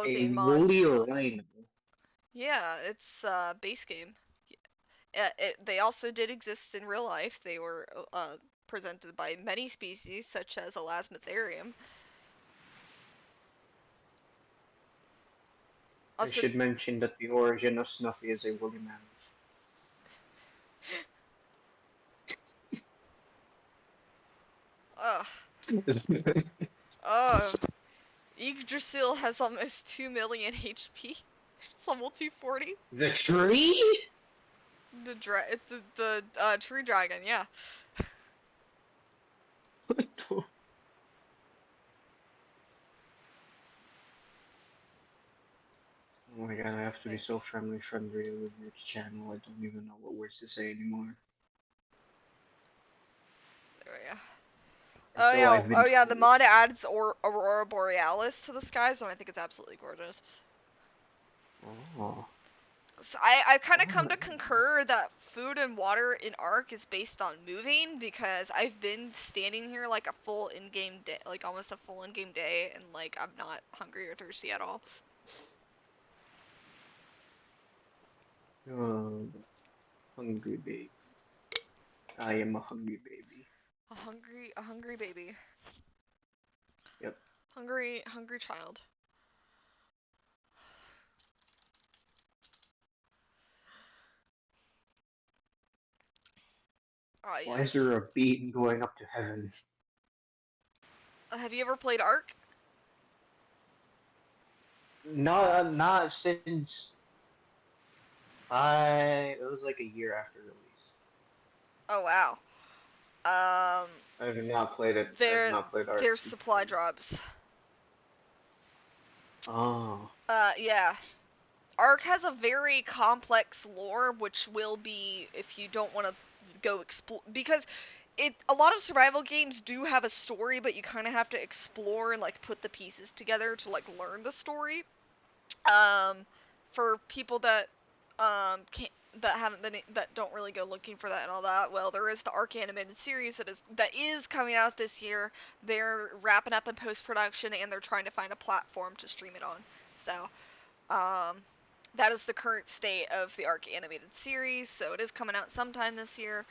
A housing woolly mods. rhino. Yeah, it's base game. They also did exist in real life. They were presented by many species, such as Elasmotherium. I Also, should mention that the origin of Snuffy is a woolly mammoth. ugh, oh, Yggdrasil has almost 2 million HP. It's level 240. The tree? It's the tree dragon, yeah. What the- Oh my god, I have to be so friendly with your channel. I don't even know what words to say anymore. There we go. Or so I've been Oh yeah, the told. mod adds Aurora Borealis to the skies, and I think it's absolutely gorgeous. Oh. So I've kind of Oh, come to concur that food and water in Ark is based on moving, because I've been standing here like a full in-game day, like almost a full in-game day, and like I'm not hungry or thirsty at all. Hungry baby. I am a hungry baby. A hungry baby. Yep. Hungry child. Ah, Why is yes. there a beam going up to heaven? Have you ever played Ark? Not since it was like a year after release. Oh wow. I have not played it. I have There not played Ark there's since supply then. drops. Oh. Yeah. Ark has a very complex lore, which will be, if you don't want to go explore, because a lot of survival games do have a story, but you kind of have to explore and like put the pieces together to like learn the story. For people that can't that haven't been that don't really go looking for that and all that, well, there is the Ark animated series that is coming out this year. They're wrapping up in post production, and they're trying to find a platform to stream it on. So that is the current state of the Ark animated series, so it is coming out sometime this year.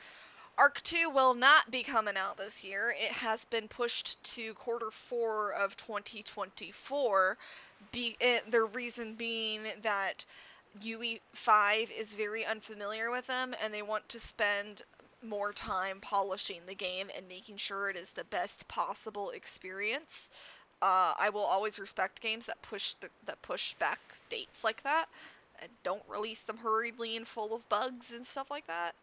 Ark 2 will not be coming out this year. It has been pushed to quarter 4 of 2024. The reason being that UE5 is very unfamiliar with them, and they want to spend more time polishing the game and making sure it is the best possible experience. I will always respect games that push back dates like that, and don't release them hurriedly and full of bugs and stuff like that.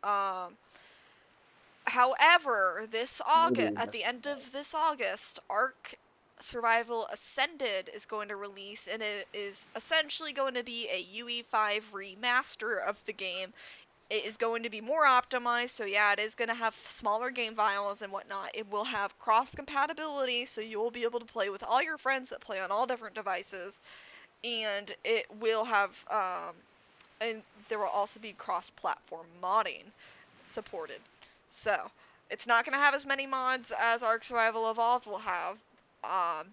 However, this August, at the end of this August, Ark Survival Ascended is going to release, and it is essentially going to be a UE5 remaster of the game. It is going to be more optimized, so yeah, it is going to have smaller game files and whatnot. It will have cross-compatibility, so you will be able to play with all your friends that play on all different devices, and it will have, and there will also be cross-platform modding supported. So, it's not going to have as many mods as Ark Survival Evolved will have,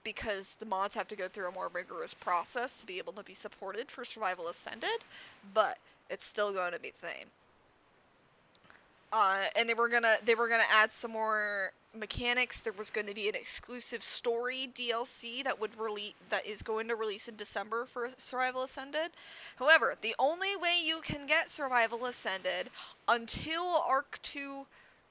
because the mods have to go through a more rigorous process to be able to be supported for Survival Ascended, but it's still going to be the same. And they were gonna add some more mechanics. There was going to be an exclusive story DLC that is going to release in December for Survival Ascended. However, the only way you can get Survival Ascended until Ark 2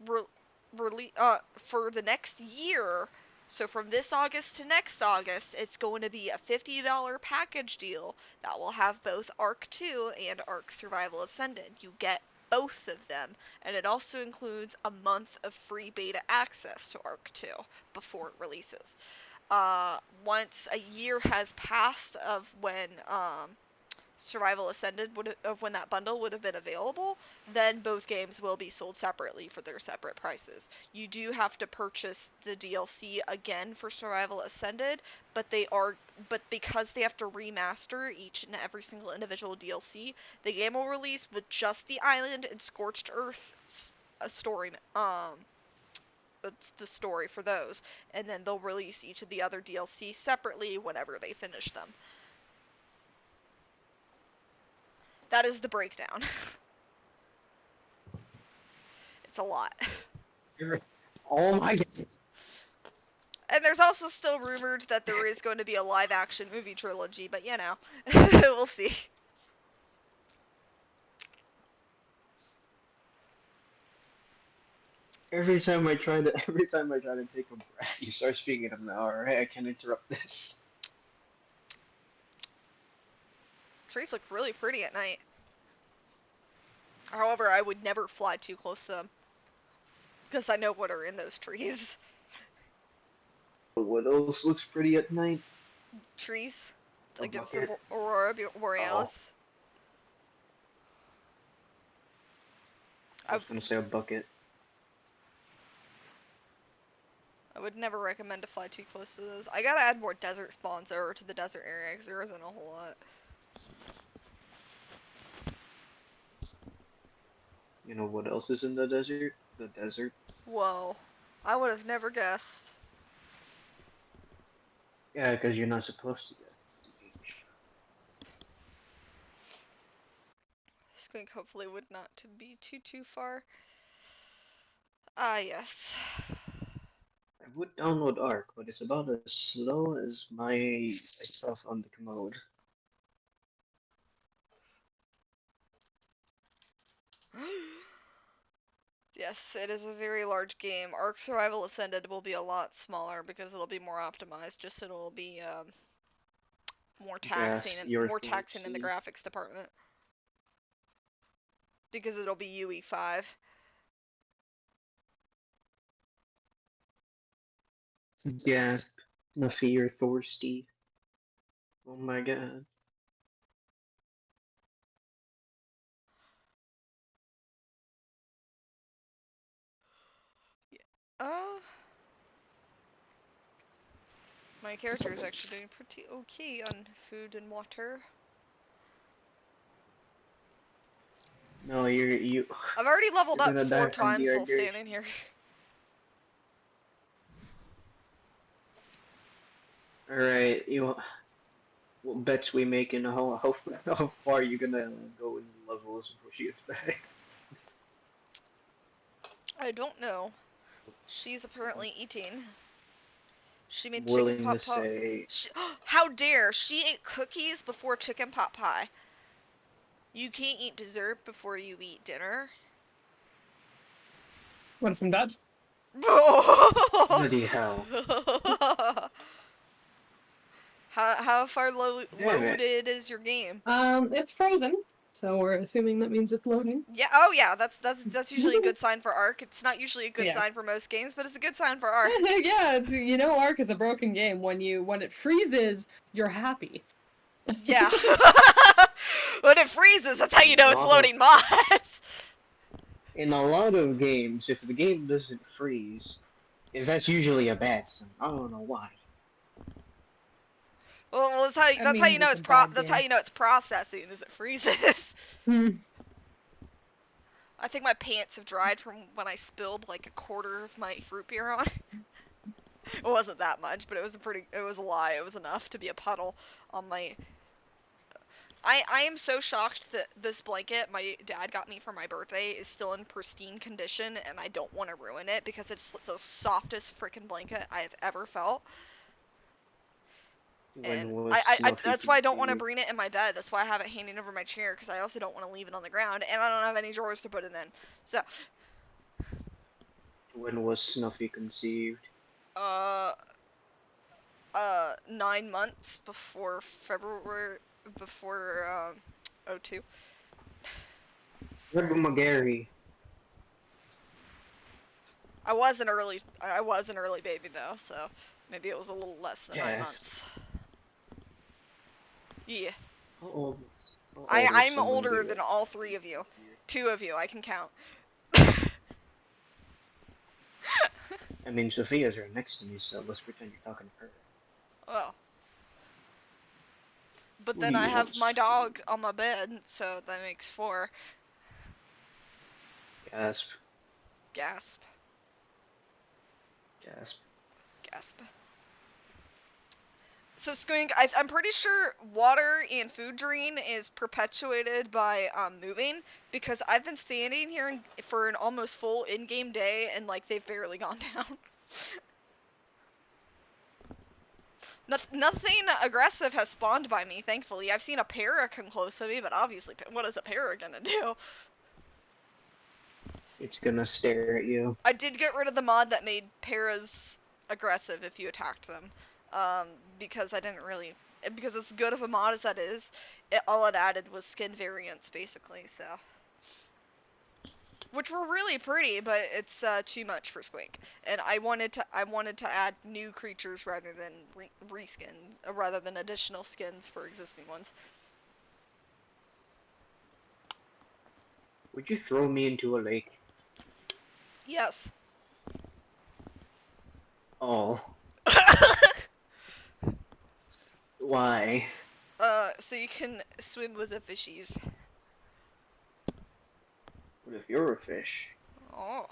for the next year. So from this August to next August, it's going to be a $50 package deal that will have both Ark 2 and Ark Survival Ascended. You get both of them, and it also includes a month of free beta access to Ark 2 before it releases. Once a year has passed of when Survival Ascended of when that bundle would have been available, then both games will be sold separately for their separate prices. You do have to purchase the DLC again for Survival Ascended, but because they have to remaster each and every single individual DLC, the game will release with just the island and Scorched Earth story. That's the story for those, and then they'll release each of the other DLC separately whenever they finish them. That is the breakdown. It's a lot. Oh my god. And there's also still rumored that there is going to be a live-action movie trilogy, but you know, we'll see. Every time I try to take a breath, you start speaking. I'm like, alright, I can't interrupt this. Trees look really pretty at night. However, I would never fly too close to them, because I know what are in those trees. What else looks pretty at night? Trees A against bucket. the Aurora Borealis. I was gonna say a bucket. I would never recommend to fly too close to those. I gotta add more desert spawns over to the desert area, because there isn't a whole lot. You know what else is in the desert? The desert. Whoa. I would have never guessed. Yeah, because you're not supposed to guess. Squink hopefully would not to be too far. Ah, yes. I would download Ark, but it's about as slow as my stuff on the commode. Yes, it is a very large game. Ark Survival Ascended will be a lot smaller because it'll be more optimized. Just it'll be more taxing and more taxing in the graphics department because it'll be UE5. Gasp. Nuffy, you're thirsty. Oh my god. My character is actually doing pretty okay on food and water. No, you. I've already leveled You're up gonna 4 die from times while dehydration. standing here. Alright, what bets we making? How far are you gonna go in levels before she gets back? I don't know. She's apparently eating. She made I'm chicken willing pot to pie. say. How dare! She ate cookies before chicken pot pie. You can't eat dessert before you eat dinner. What from Dad? Bloody hell. How far Damn it. loaded is your game? It's frozen, so we're assuming that means it's loading. Yeah. Oh yeah. That's usually a good sign for Ark. It's not usually a good Yeah. sign for most games, but it's a good sign for Ark. Yeah, it's, Ark is a broken game. When it freezes, you're happy. Yeah. When it freezes, that's how you know it's loading mods. In a lot of games, if the game doesn't freeze, that's usually a bad sign. I don't know why. Well, that's how you means know it's it's a bad that's how game. you know it's processing as it freezes. Hmm. I think my pants have dried from when I spilled like a quarter of my fruit beer on. It wasn't that much, but it was a lot. It was enough to be a puddle on my. I am so shocked that this blanket my dad got me for my birthday is still in pristine condition, and I don't want to ruin it because it's the softest freaking blanket I have ever felt. And When was Snuffy that's why I don't want to conceived? bring it in my bed. That's why I have it hanging over my chair, because I also don't want to leave it on the ground, and I don't have any drawers to put it in. So, When was Snuffy conceived? 9 months before February, before, 02. Red McGarry. I was an early baby though, so maybe it was a little less than 9 Yes. months. Yeah. How old? I'm older than all three of you. 2 of you, I can count. I mean, Sophia's right next to me, so let's pretend you're talking to her. Well. But What then do I you have want, my Sophia? dog on my bed, so that makes 4. Gasp. Gasp. Gasp. Gasp. So Squink, I'm pretty sure water and food drain is perpetuated by moving, because I've been standing here for an almost full in-game day and like they've barely gone down. Nothing aggressive has spawned by me, thankfully. I've seen a para come close to me, but obviously, what is a para gonna do? It's gonna stare at you. I did get rid of the mod that made paras aggressive if you attacked them. Because I didn't really, because as good of a mod as that is, all it added was skin variants basically, so. Which were really pretty, but it's too much for Squink. And I wanted to add new creatures rather than rather than additional skins for existing ones. Would you throw me into a lake? Yes. Oh. Why? So you can swim with the fishies. What if you're a fish? Oh.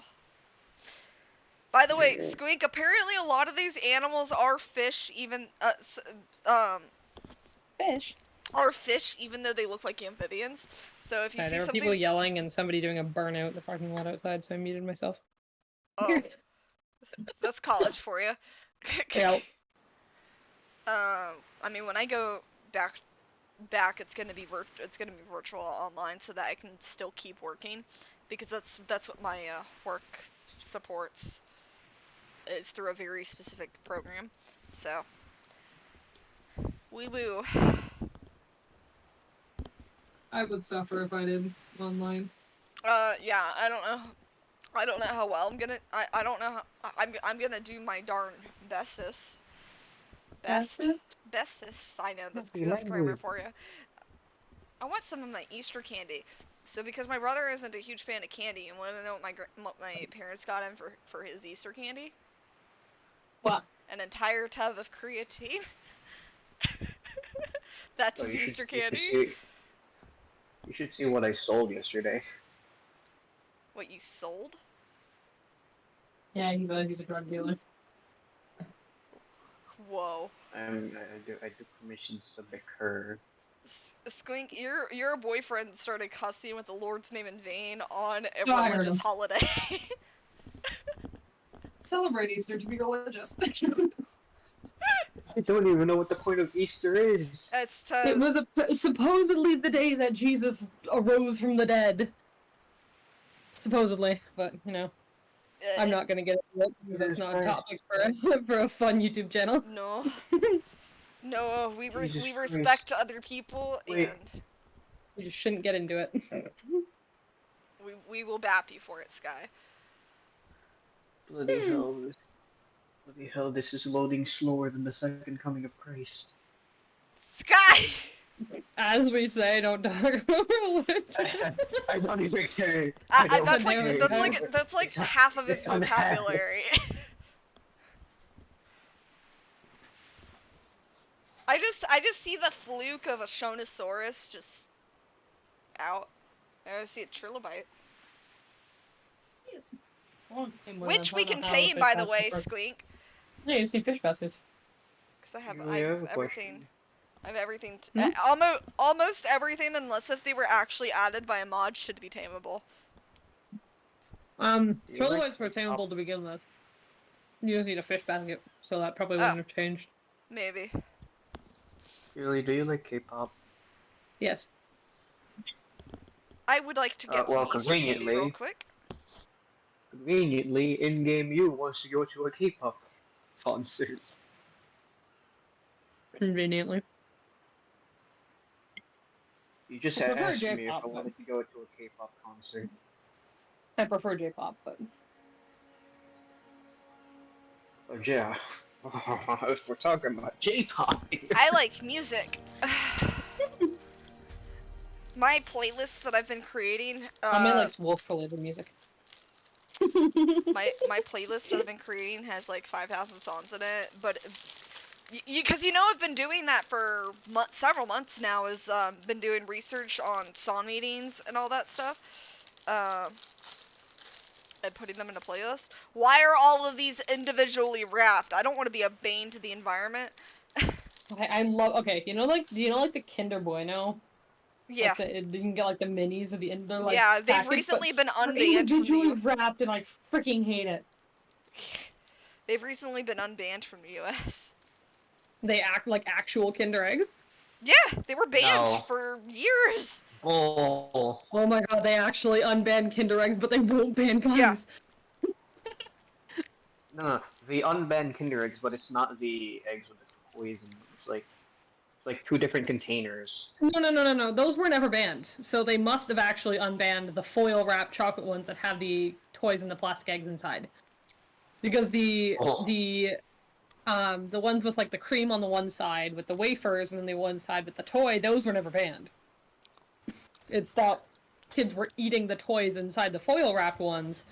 By the way, Squink, apparently a lot of these animals are fish, even, Fish. are fish, even though they look like amphibians. So if you see There were something... people yelling and somebody doing a burnout in the parking lot outside, so I muted myself. Oh. That's college for you. Yeah. I mean, when I go back, it's gonna be virtual online, so that I can still keep working, because that's what my work supports, is through a very specific program. So, wee woo. I would suffer if I did online. Yeah, I don't know how well I'm gonna. I don't know how. I'm gonna do my darn bestest. Bestest? Bestest. I know that's Happy grammar language. for you. I want some of my Easter candy. So because my brother isn't a huge fan of candy, and want to know what my parents got him for his Easter candy? What? An entire tub of creatine. That's his Easter candy. You should see what I sold yesterday. What you sold? Yeah, he's a drug dealer. Whoa. I do commissions for the curve. Squink, your boyfriend started cussing with the Lord's name in vain on a Oh, I heard religious him. holiday. Celebrate Easter to be religious. I don't even know what the point of Easter is. It's It was supposedly the day that Jesus arose from the dead. Supposedly, but I'm not gonna get into it because that's not a topic for a fun YouTube channel. No. No, Jesus we Christ. respect other people, Wait. and You just shouldn't get into it. we will bap you for it, Sky. Bloody hell, bloody hell, this is loading slower than the second coming of Christ. Sky! As we say, don't talk about religion. I don't even care. I don't That's care. that's like It's un- half of his it's unhappy. vocabulary. I just see the fluke of a Shonosaurus just out. I see a trilobite. Which we can tame, by the way, Squink. Yeah, you see fish baskets. Because I have a everything. question. I have everything. Hmm? Almost everything, unless if they were actually added by a mod, should be tameable. Trilobites were tameable to begin with. You just need a fish basket, so that probably wouldn't have changed. Maybe. Really, do you like K-pop? Yes. I would like to get Well, some Easter candy real conveniently. quick. Conveniently, in-game you wants to go to a K-pop concert. Conveniently. You just I prefer asked me if J-pop, I wanted to go to a K-pop concert. I prefer J-pop, but... Oh yeah. If we're talking about J-pop. I like music. My playlists that I've been creating. Ame likes wolf-related music. my playlist that I've been creating has like 5,000 songs in it, but because you know I've been doing that for several months now. Is been doing research on song meetings and all that stuff. And putting them in a playlist. Why are all of these individually wrapped? I don't want to be a bane to the environment. I love. Okay, do you know like the Kinder Bueno? Yeah. Like you can get like the minis of the end. They're like Yeah, they've packaged, recently been they're unbanned individually from the wrapped, and I freaking hate it. They've recently been unbanned from the US. They act like actual Kinder eggs. Yeah, they were banned No. for years. Bull. Oh my god, they actually unbanned Kinder eggs, but they won't ban guns. Yeah. No, the unbanned Kinder eggs, but it's not the eggs with the poison. It's like two different containers. No. Those were never banned. So they must have actually unbanned the foil wrapped chocolate ones that have the toys and the plastic eggs inside. Because the ones with like the cream on the one side with the wafers and then the one side with the toy, those were never banned. It's that kids were eating the toys inside the foil wrapped ones.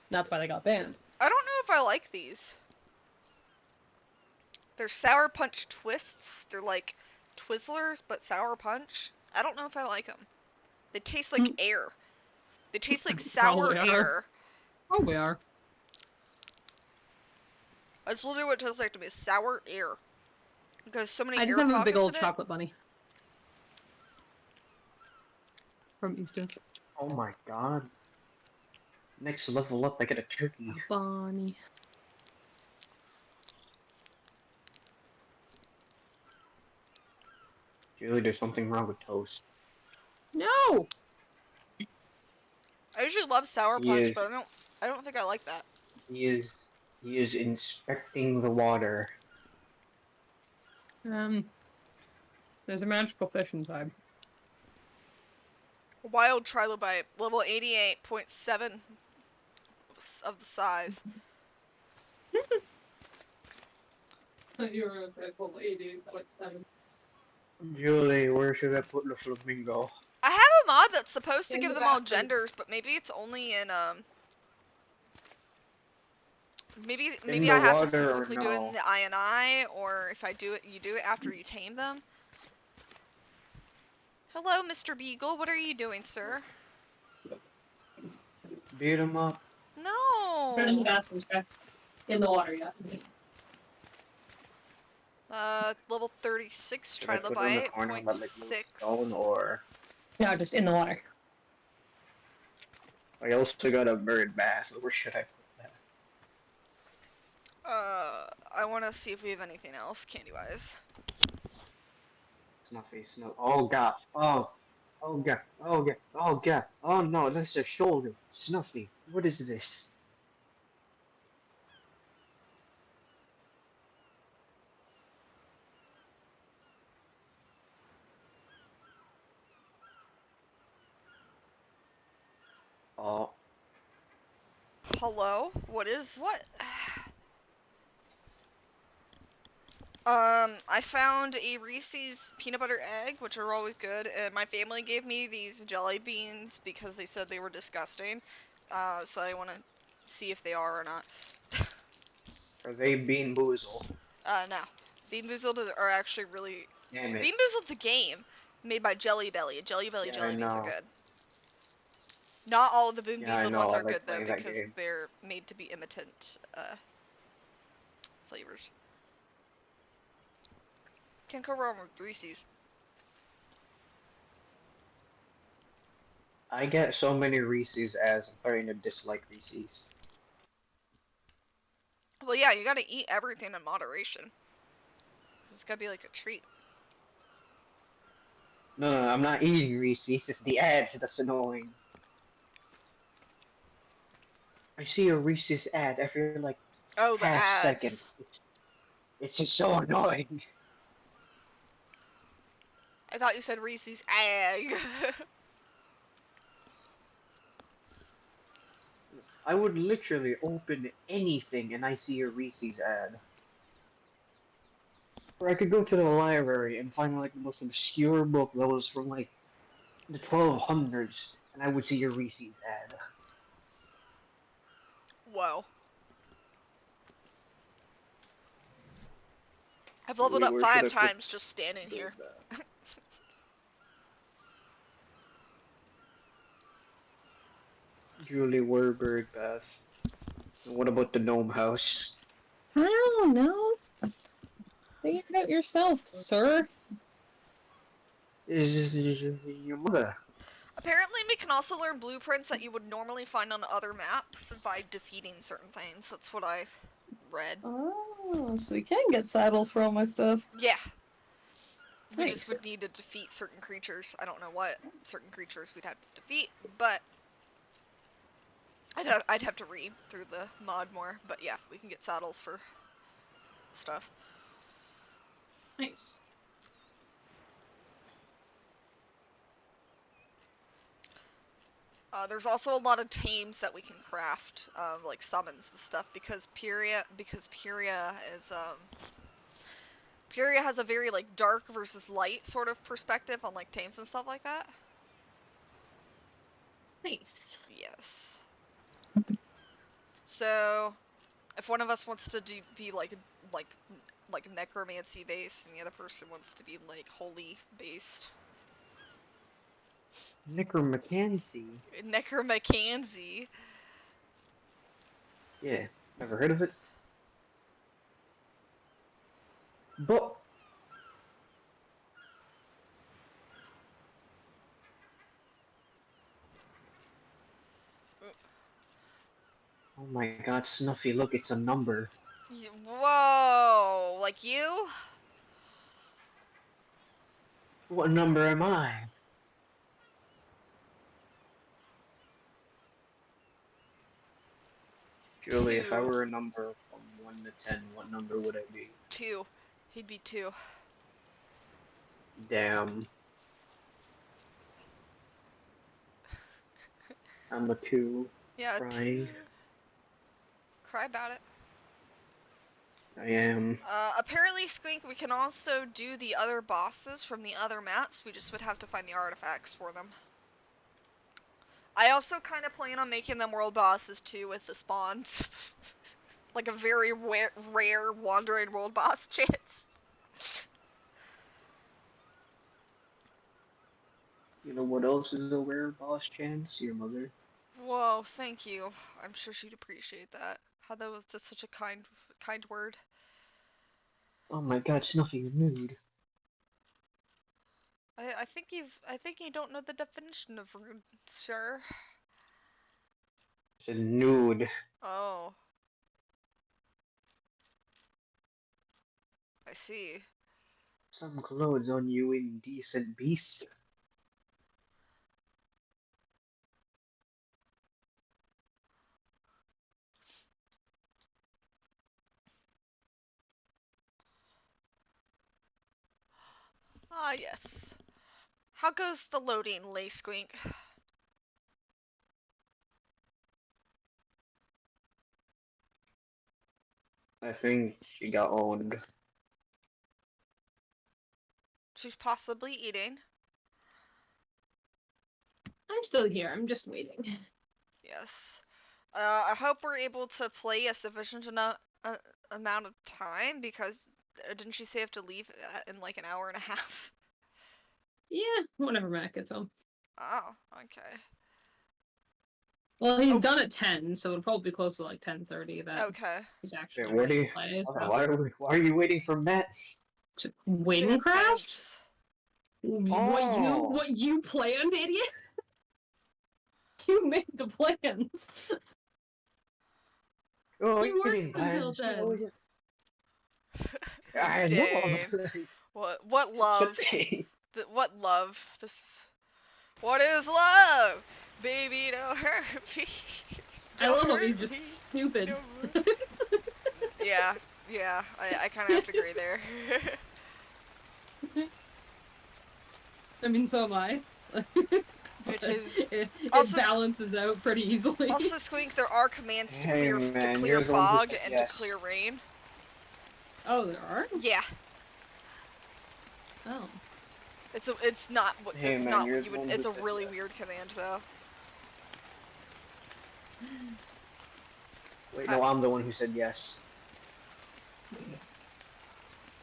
That's why they got banned. I don't know if I like these. They're Sour Punch Twists. They're like Twizzlers, but Sour Punch. I don't know if I like them. They taste like air. They taste like sour air. Probably are. That's literally what it tastes like to me, is sour air. Because so many I just air have a big pockets old in it. chocolate bunny. From Easter. Oh my god. Next level up, I get a turkey. Bunny. Julie, there's something wrong with toast. No! I usually love Sour He Punch, is- but I don't think I like that. He is inspecting the water. There's a magical fish inside. Wild Trilobite, level 88.7 of the size. Yours is level 88.7. Julie, where should I put the flamingo? I have a mod that's supposed to In give the them all bathroom. genders, but maybe it's only in maybe the I have to water or specifically do it no? in the INI, or if I do it, you do it after you tame them. Hello, Mr. Beagle. What are you doing, sir? Beat him up. No. In the bathroom, okay? In the water, yes. Level 36 Should I put it in the Trilobite, corner and let, like, 0.6. stone, or No, just in the water. I also got a bird bath. Where should I put that? I want to see if we have anything else candy-wise. It's not face. No. Oh god. Oh god. Oh god. Oh god. Oh no, that's a shoulder. Snuffy. What is this? Oh, Hello? What? I found a Reese's peanut butter egg, which are always good, and my family gave me these jelly beans because they said they were disgusting. So I want to see if they are or not. are they Bean Boozled? No. Bean Boozled are actually really... Damn it. Bean Boozled's a game made by Jelly Belly. Jelly Belly Yeah, I jelly beans are know. good. Not all of the Bean Yeah, I Boozled know. ones I are good, like though, playing that because game. they're made to be imitant, flavors. Can't go wrong with Reese's. I get so many Reese's as I'm starting to dislike Reese's. Well, yeah, you gotta eat everything in moderation. It's gotta be like a treat. No, no, I'm not eating Reese's. It's the ads that's annoying. I see a Reese's ad every like Oh, the half second. ads. It's just so annoying. I thought you said Reese's egg. I would literally open anything and I see a Reese's ad. Or I could go to the library and find like the most obscure book that was from like the 1200s and I would see a Reese's ad. Whoa. I've leveled Julie, up where should 5 I put times just standing the here. Julie Warburg Bath? And what about the gnome house? I don't know. Figure it out yourself, sir. Is your mother? Apparently, we can also learn blueprints that you would normally find on other maps by defeating certain things. That's what I read. Oh, so we can get saddles for all my stuff. Yeah. We just Nice. would need to defeat certain creatures. I don't know what certain creatures we'd have to defeat, but I'd have to read through the mod more. But yeah, we can get saddles for stuff. Nice. There's also a lot of tames that we can craft, like summons and stuff, because Pyria has a very like dark versus light sort of perspective on like tames and stuff like that. Nice. Yes. So, if one of us wants to be like necromancy based, and the other person wants to be like holy based, Necromancy? necromancy. Yeah, never heard of it. But oh my god, Snuffy, look, it's a number. Whoa, like you? What number am I? Julie, if I 2. were a number from 1 to 10, what number would I be? 2. He'd be 2. Damn, I'm a 2. Yeah, 2. Crying. Cry about it. I am. Apparently, Squink, we can also do the other bosses from the other maps. We just would have to find the artifacts for them. I also kind of plan on making them world bosses too with the spawns. Like a very rare wandering world boss chance. You know what else is a rare boss chance? Your mother. Whoa, thank you. I'm sure she'd appreciate that. How that's such a kind word. Oh my god, Snuffy, you're nude. I think you don't know the definition of rude, sir. It's a nude. Oh, I see. Some clothes on you, indecent beast. Ah, yes. How goes the loading, Lay Squink? I think she got owned. She's possibly eating. I'm still here. I'm just waiting. Yes. I hope we're able to play a sufficient amount of time because didn't she say have to leave in like an hour and a half? Yeah, whenever Matt gets home. Oh, okay. Well, he's done at 10, so it'll probably be close to like 10:30 that Okay. he's actually Wait, what ready are to you? play. So. Why are you waiting for Matt? Wingcraft? Thanks. Oh. What you planned, idiot? You made the plans. Oh, You worked kidding, until man. 10. I know. Dang. What love? What love? What is love? Baby, don't hurt me. I love him. Don't He's hurt just me. stupid. Yeah. I kind of have to agree there. I mean, so am I. Which is it also balances out pretty easily. Also, Squink, there are commands to Hey, clear man, to you're clear the one who fog said and yes. to clear rain. Oh, there are? Yeah. Oh. It's not what Hey, it's man, not you're what the you would, one who it's a said really yes. weird command though. Wait, no, I'm the one who said yes.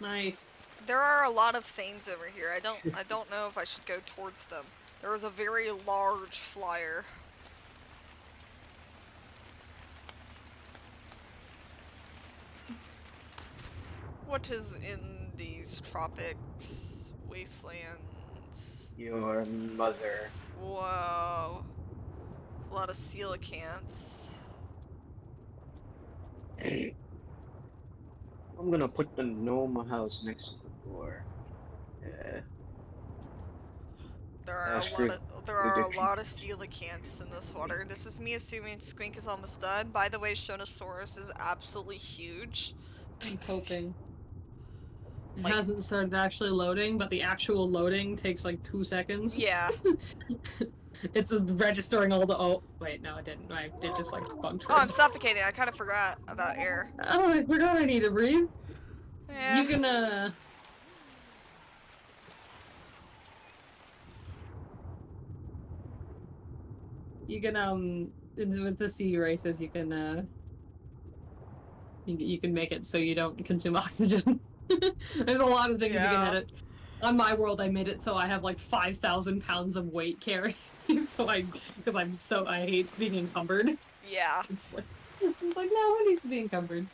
Nice. There are a lot of things over here. I don't know if I should go towards them. There was a very large flyer. What is in these tropics, wastelands? Your mother. Whoa. There's a lot of coelacanths. I'm gonna put the gnome house next to the door. Yeah. There are That's true. a lot of coelacanths in this water. This is me assuming Squink is almost done. By the way, Shonosaurus is absolutely huge. I'm hoping. It Like- hasn't started actually loading, but the actual loading takes like 2 seconds. Yeah. It's registering all the. Oh, wait, no, it didn't. It just like bugged Oh, I'm first. suffocating. I kind of forgot about air. Oh, I forgot I need to breathe. Yeah. You can, with the sea races, you can make it so you don't consume oxygen. There's a lot of things you can edit. On my world, I made it so I have like 5,000 pounds of weight carry. Because I hate being encumbered. Yeah. It's like, no, it needs to be encumbered.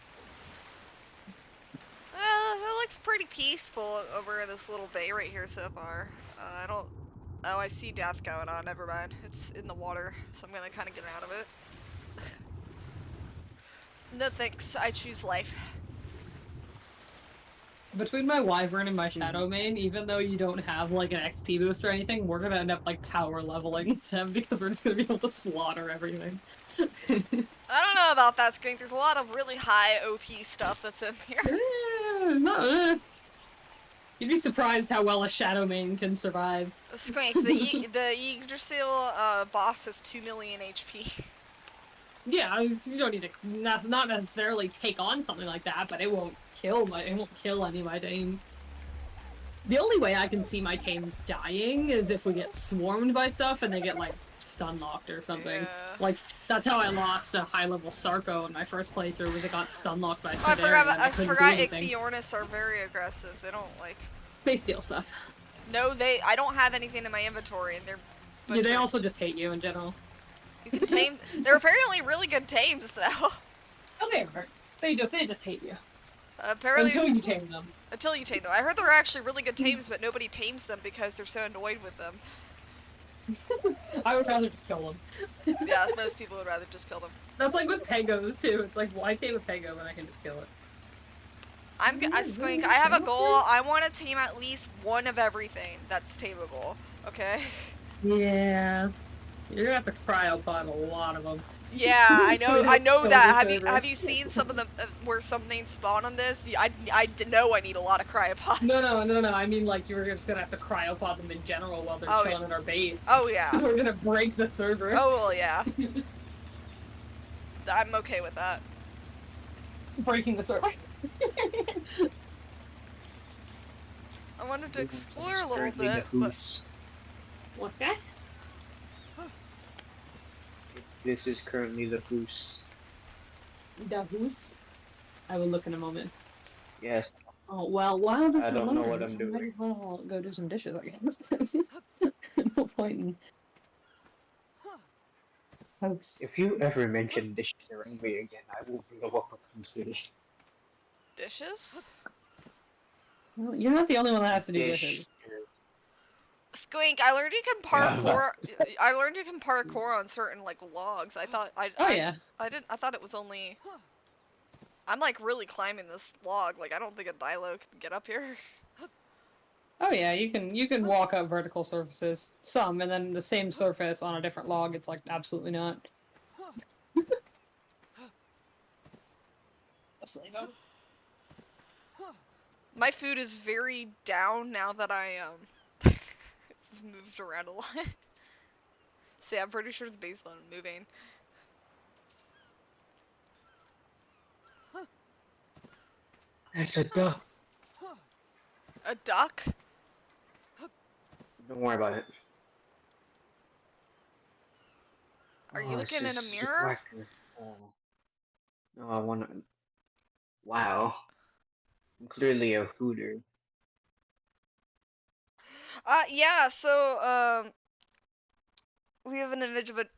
It looks pretty peaceful over in this little bay right here so far. I don't... Oh, I see death going on. Never mind. It's in the water, so I'm gonna kind of get out of it. No thanks. I choose life. Between my Wyvern and my Shadow Main, even though you don't have like an XP boost or anything, we're gonna end up like power leveling them because we're just gonna be able to slaughter everything. I don't know about that, Skink. There's a lot of really high OP stuff that's in here. It's not. You'd be surprised how well a Shadow Main can survive. Skink, the Yggdrasil boss has 2 million HP. Yeah, you don't need to not necessarily take on something like that, but it won't kill any of my tames. The only way I can see my tames dying is if we get swarmed by stuff and they get like stun locked or something. Yeah. Like that's how I lost a high level Sarko in my first playthrough, was it got stun locked by Oh, I couldn't forgot do anything. Ichthyornis are very aggressive. They don't like. They steal stuff. No, I don't have anything in my inventory, and they're. Yeah, they also just hate you in general. You can tame. They're apparently really good tames, though. Oh, they just hate you. Apparently. Until you tame them. Until you tame them. I heard they're actually really good tames, but nobody tames them because they're so annoyed with them. I would rather just kill them. Yeah, most people would rather just kill them. That's like with Pegos too. It's like, why tame a Pego when I can just kill it? I'm Squink. I have a goal. I want to tame at least one of everything that's tameable. Okay. Yeah. You're gonna have to cryopod a lot of them. Yeah, I know that. server. Have you seen some of them where something spawn on this? I know I need a lot of cryopods. No. I mean, like, you're just gonna have to cryopod them in general while they're chilling in our base. Oh, yeah. We're gonna break the server. Oh, well, yeah. I'm okay with that. breaking the server. I wanted to explore It's a little currently the bit, but who's. What's that? This is currently the who's. The who's? I will look in a moment. Yes. Oh, well, while this I is don't know loading, what I'm I might doing. as well go do some dishes, I guess. No point in house. If you ever mention dishes around me again, I will blow up a country. dishes? Well, you're not the only one that has to do Dish. dishes. Squink, I learned you can Yeah. parkour. I learned you can parkour on certain like logs. I thought Oh yeah. I didn't. I thought it was only. I'm like really climbing this log. Like I don't think a Dilo can get up here. Oh yeah, you can walk up vertical surfaces. Some, and then the same surface on a different log, it's like absolutely not. Let's leave him. My food is very down now that I moved around a lot. See, I'm pretty sure it's based on moving. That's a duck. A duck? Don't worry about it. Are you This looking in a is mirror? wacker. Oh. No, I wanna. Wow. I'm clearly a hooter. Yeah. So we have an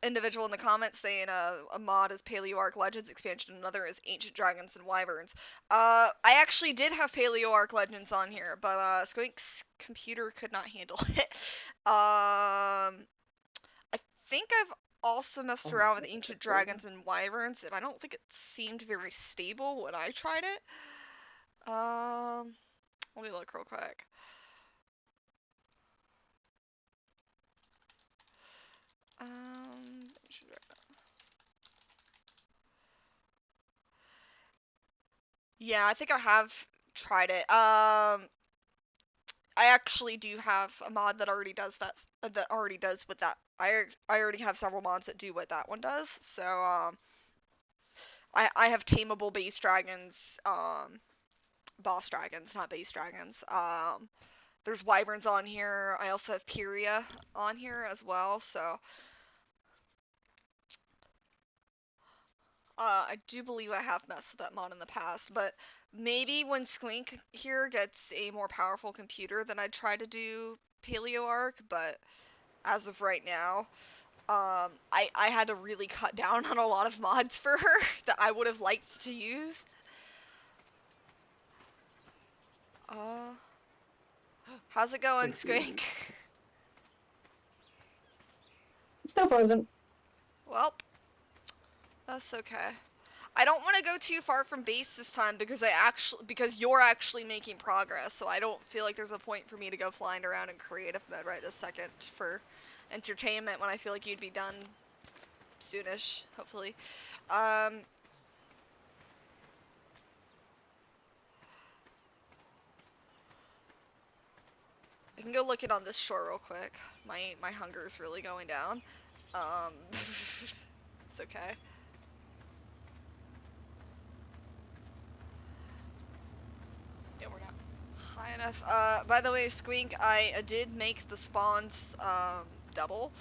individual in the comments saying a mod is Paleoarc Legends expansion, another is Ancient Dragons and Wyverns. I actually did have Paleoarc Legends on here, but Squink's computer could not handle it. I think I've also messed around with Ancient Dragons and Wyverns, and I don't think it seemed very stable when I tried it. Let me look real quick. Um, Yeah, I think I have tried it. I actually do have a mod that already does that. That already does what that. I already have several mods that do what that one does. So I have tameable base dragons. Boss dragons, not base dragons. There's wyverns on here. I also have Pyria on here as well. So I do believe I have messed with that mod in the past, but maybe when Squink here gets a more powerful computer, then I'd try to do PaleoArc, but as of right now, I had to really cut down on a lot of mods for her that I would have liked to use. How's it going, Squink? Still frozen. Well, that's okay. I don't want to go too far from base this time because you're actually making progress, so I don't feel like there's a point for me to go flying around in creative mode right this second for entertainment when I feel like you'd be done soonish, hopefully. I can go look it on this shore real quick. My hunger is really going down. It's okay. Yeah, we're not high enough. By the way, Squink, I did make the spawns double.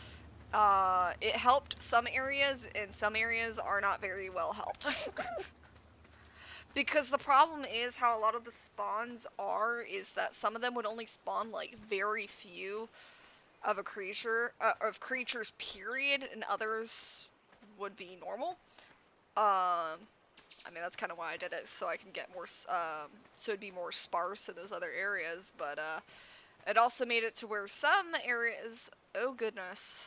It helped some areas, and some areas are not very well helped. Because the problem is how a lot of the spawns is that some of them would only spawn like very few of a creature, of creatures period, and others would be normal. I mean, that's kind of why I did it, so I can get more, so it'd be more sparse in those other areas, but, it also made it to where some areas, oh goodness.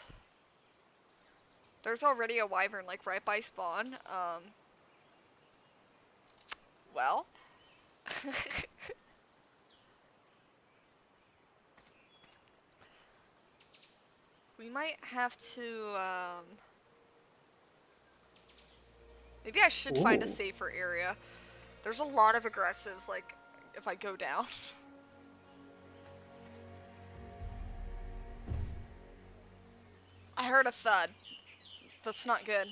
There's already a wyvern, like, right by spawn, well. We might have to, maybe I should find a safer area. There's a lot of aggressives, like, if I go down. I heard a thud. That's not good.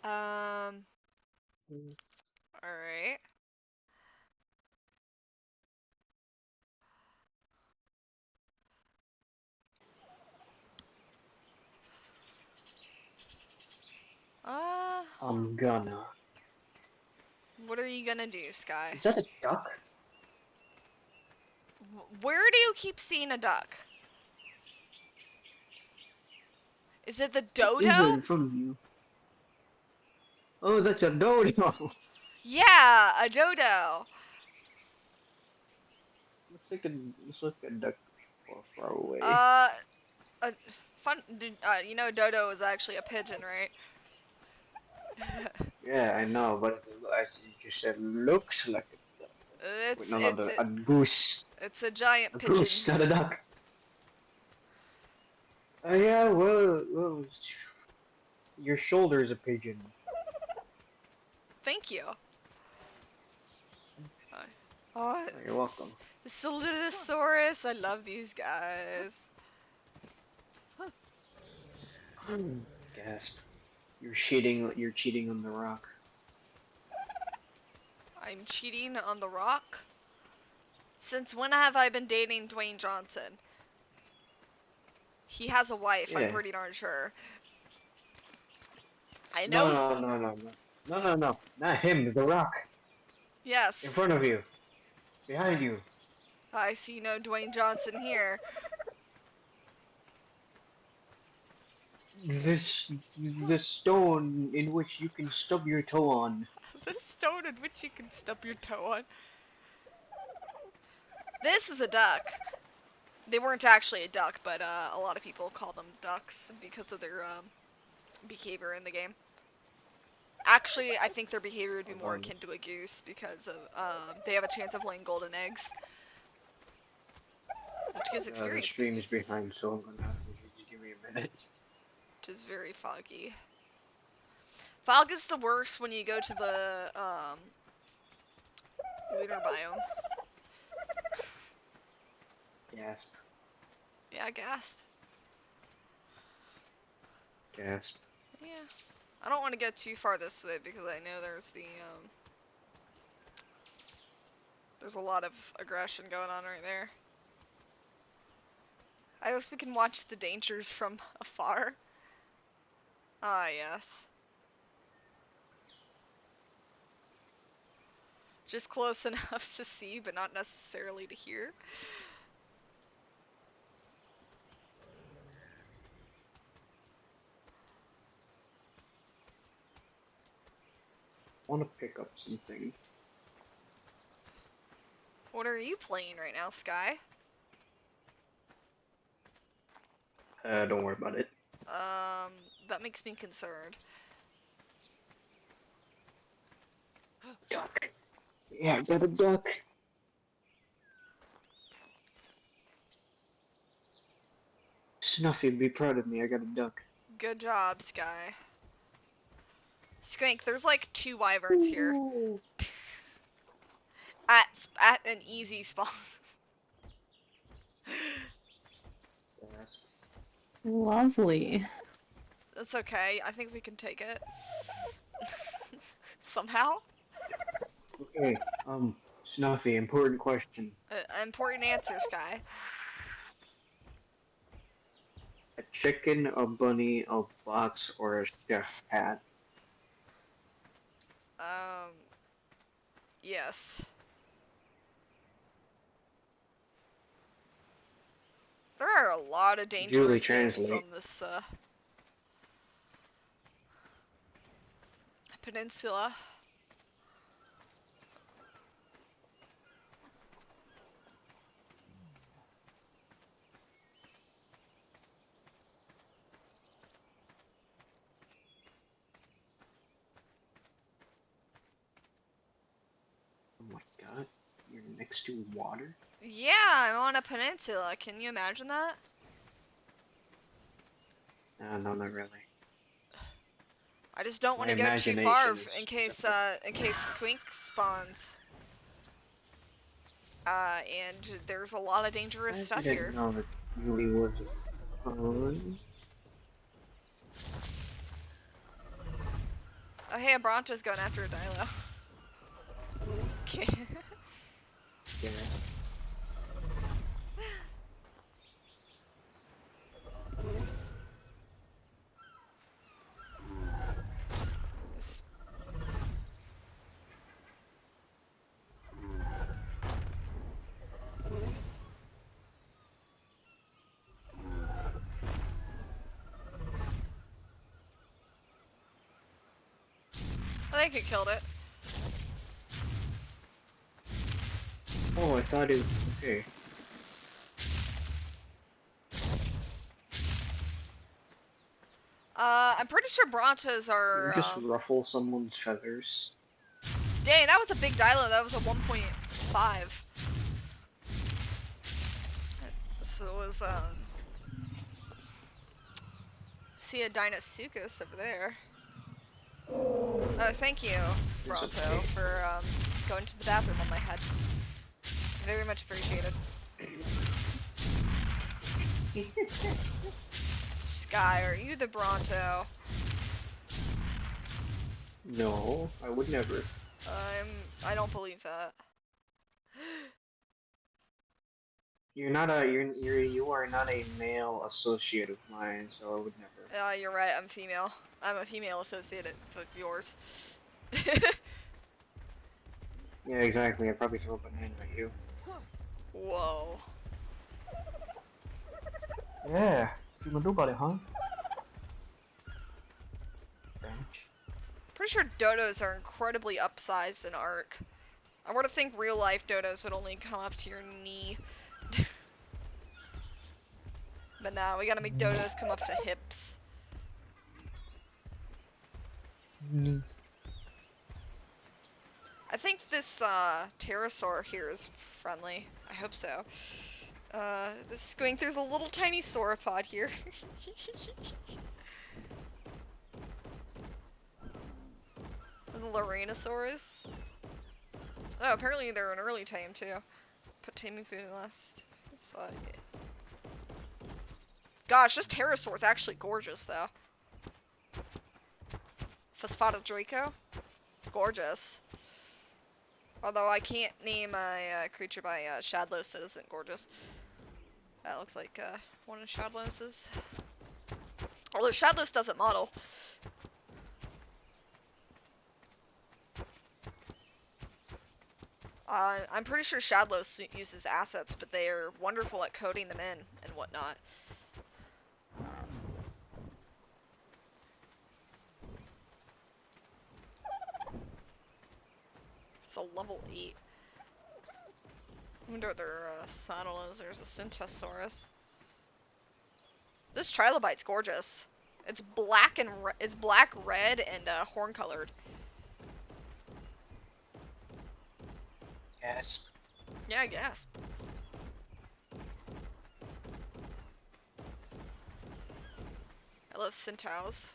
Alright. I'm gonna. What are you gonna do, Sky? Is that a duck? Where do you keep seeing a duck? Is it the What is that dodo? in front of you? Oh, that's a dodo. Yeah, a dodo. Looks like a duck far away. Uh, a you know, dodo is actually a pigeon, right? Yeah, I know, but you just said looks like a duck. Wait, it's no, it's a goose. it's a giant A pigeon. goose, not a duck. Yeah, well, your shoulder's a pigeon. Thank you. Oh, Oh, you're welcome. the Solidosaurus. I love these guys. Gasp. You're cheating on the rock. I'm cheating on the rock. Since when have I been dating Dwayne Johnson? He has a wife, I'm Yeah. pretty darn sure. I No, know. no, no, no, no. No, no, no. Not him, the rock. Yes. In front of you. Behind you. I see no Dwayne Johnson here. The stone in which you can stub your toe on. The stone in which you can stub your toe on. This is a duck. They weren't actually a duck, but a lot of people call them ducks because of their behavior in the game. Actually, I think their behavior would be more akin to a goose because of they have a chance of laying golden eggs, which gives experience. The stream is behind, so I'm gonna have to just give me a minute. Which is very foggy. Fog is the worst when you go to the lunar biome. Gasp. Yeah, gasp. Gasp. Yeah. I don't want to get too far this way because I know there's there's a lot of aggression going on right there. I guess we can watch the dangers from afar. Ah, yes. Just close enough to see, but not necessarily to hear. I want to pick up something. What are you playing right now, Sky? Don't worry about it. That makes me concerned. Duck. Yeah, I got a duck. Snuffy, be proud of me, I got a duck. Good job, Sky. Squink, there's like 2 wyverns here. At an easy spawn. Gasp. Lovely. That's okay. I think we can take it. Somehow. Okay, Snuffy, important question. Important answer, Sky. A chicken, a bunny, a box, or a chef hat? Yes. There are a lot of dangerous Julie, things translate. on this, peninsula. Oh my god, you're next to water? Yeah, I'm on a peninsula. Can you imagine that? No, not really. I just don't want to My go too far imagination is in case Squink spawns. And there's a lot of dangerous stuff I here. didn't know that Julie was a pun. Oh hey, a Bronto's going after a Dilo. Okay. Yeah. I think it killed it. Oh, I thought it. Okay. I'm pretty sure Brontos Did you are, just ruffle someone's feathers? dang, that was a big Dilo, that was a 1.5. So it was, see a Dinosuchus over there. Oh, thank you, It's Bronto, okay. for, going to the bathroom on my head. Very much appreciated. Sky, are you the Bronto? No, I would never. I don't believe that. You are not a male associate of mine, so I would never. You're right, I'm female. I'm a female associate of yours. Yeah, exactly. I'd probably throw a banana at you. Whoa. Yeah. What you gonna do about it, huh? Bench. Pretty sure dodos are incredibly upsized in Ark. I were to think real life dodos would only come up to your knee. But now we gotta make dodos come up to hips. I think this pterosaur here is friendly. I hope so. This Squink, there's a little tiny sauropod here. The Lorenosaurus. Oh, apparently they're an early tame too. Put taming food in last. Gosh, this pterosaur is actually gorgeous though. Phosphata Draco. It's gorgeous. Although I can't name a creature by Shadlos that isn't gorgeous. That looks like one of Shadlos's. Although Shadlos doesn't model. I'm pretty sure Shadlos uses assets, but they are wonderful at coding them in and whatnot. It's a level 8. I wonder what their saddle is. There's a Syntesaurus. This trilobite's gorgeous. It's black and it's black, red, and horn colored. Yes. Yeah, I guess. I love Centaurs.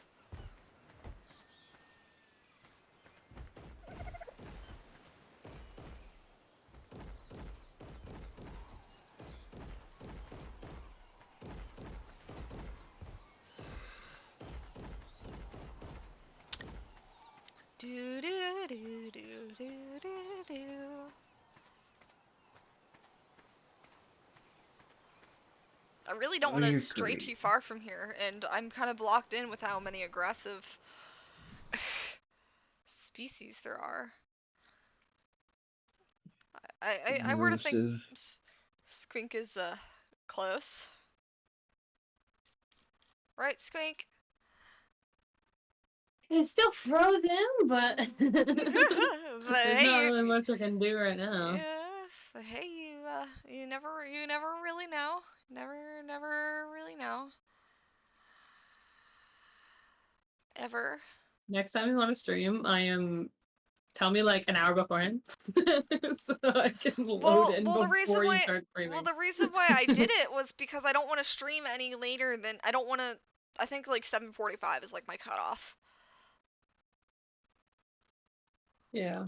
Do do do do do do do. I really don't want to stray too far from here, and I'm kind of blocked in with how many aggressive species there are. I were to think Squink is close, right, Squink? It's still frozen, but But there's hey, not really much I can do right now. yeah, but hey, you never really know. Never really know. Ever. Next time you want to stream, tell me like an hour beforehand, so I can load in before you start streaming. Well, the reason why I did it was because I don't want to stream any later than I don't want to. I think like 7:45 is like my cutoff. Yeah.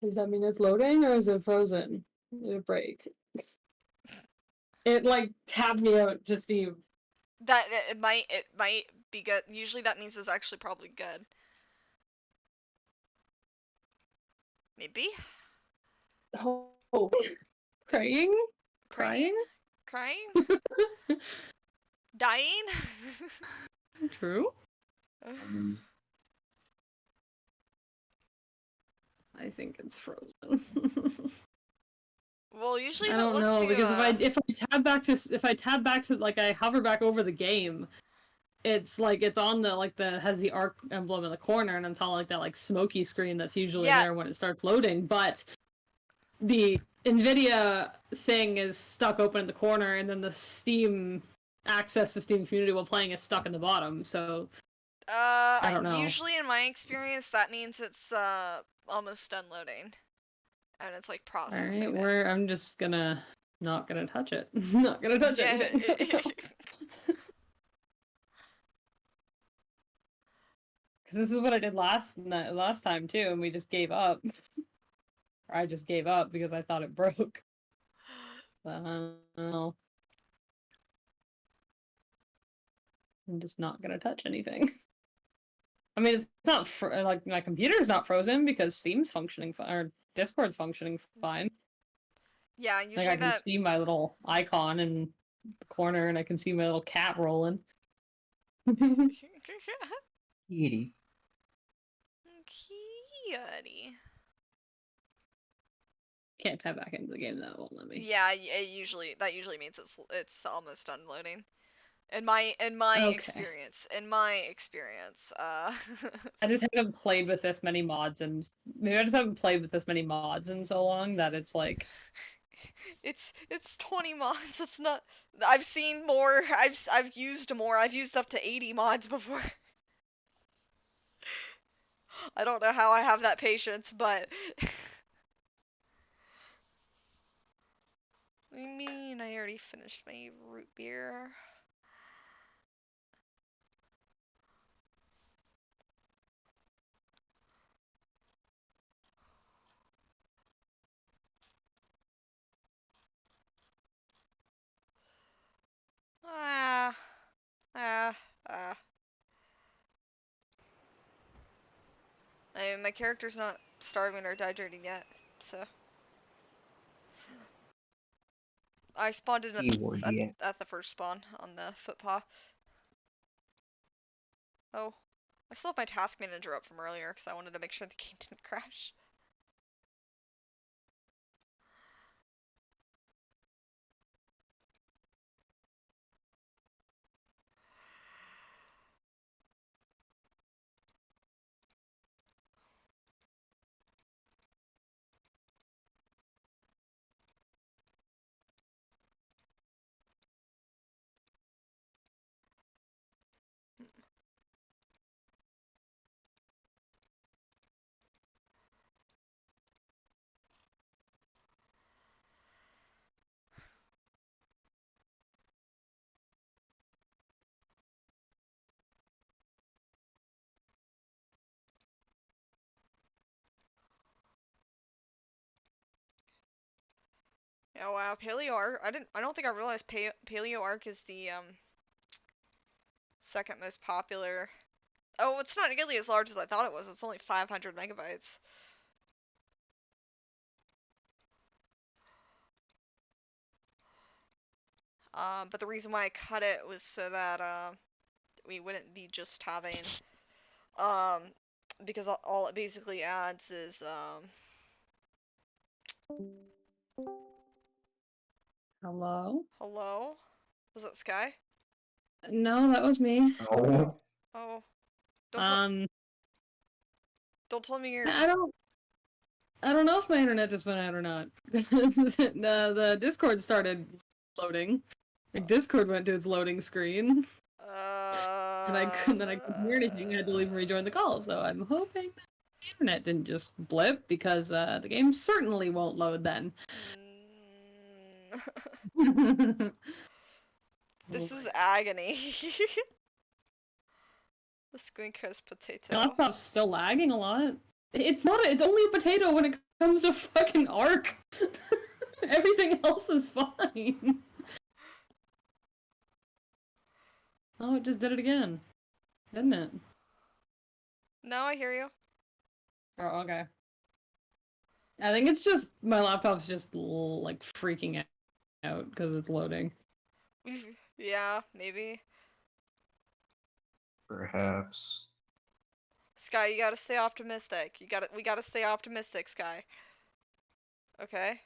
Does that mean it's loading or is it frozen? Did it break? It like tabbed me out to Steam. That it might be good. Usually that means it's actually probably good. Maybe. Oh, crying, Praying? crying. Dying? True. I think it's frozen. Well, usually I if it don't lets know you, because if I tab back to like I hover back over the game, it's like it's on the has the Ark emblem in the corner and it's all like that like smoky screen that's usually Yeah. there when it starts loading, but the Nvidia thing is stuck open in the corner and then the Steam access to Steam community while playing is stuck in the bottom, so I don't know. Usually in my experience that means it's almost done loading. And it's like processing. Alright, I'm just not gonna touch it. Not gonna touch anything. Because this is what I did last time too, and we just gave up. Or I just gave up because I thought it broke. I'm just not gonna touch anything. I mean, it's not like my computer's not frozen because Steam's functioning or Discord's functioning fine. Yeah, usually like I can see my little icon in the corner, and I can see my little cat rolling. Kitty. Kitty. Can't tab back into the game, that won't let me. Yeah, that usually means it's almost done loading. In my experience, I just haven't played with this many mods, and maybe I just haven't played with this many mods in so long that it's like it's 20 mods. It's not. I've seen more. I've used more. I've used up to 80 mods before. I don't know how I have that patience, but I mean, I already finished my root beer. I mean, my character's not starving or dehydrating yet, so. I spawned in at the first spawn on the footpaw. Oh, I still have my task manager up from earlier because I wanted to make sure the game didn't crash. Oh wow, Paleo Arc. I don't think I realized Paleo Arc is the second most popular. Oh, it's not nearly as large as I thought it was. It's only 500 megabytes. But the reason why I cut it was so that we wouldn't be just having because all it basically adds is hello? Hello? Was that Sky? No, that was me. Oh. Oh. Don't tell me you're I don't know if my internet just went out or not. The Discord started loading. Like Discord went to its loading screen. And I couldn't hear anything. I had to leave and rejoin the call, so I'm hoping that the internet didn't just blip because the game certainly won't load then. This is agony. The Squink has potato. My laptop's still lagging a lot. It's only a potato when it comes to fucking Ark. Everything else is fine. Oh, it just did it again. Didn't it? No, I hear you. Oh, okay. I think it's just my laptop's just like freaking out because it's loading. Yeah, maybe. Perhaps. Sky, you gotta stay optimistic. We gotta stay optimistic, Sky. Okay?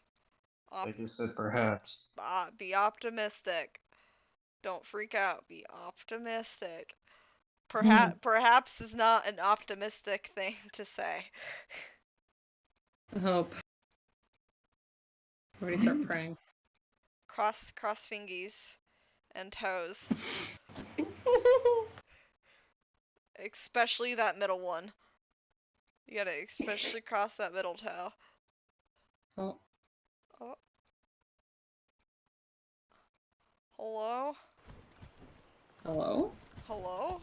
Like you said, perhaps. Be optimistic. Don't freak out. Be optimistic. Perhaps is not an optimistic thing to say. I hope. Everybody start praying. Cross fingies and toes. Especially that middle one. You gotta especially cross that middle toe. Oh. Oh. Hello? Hello? Hello?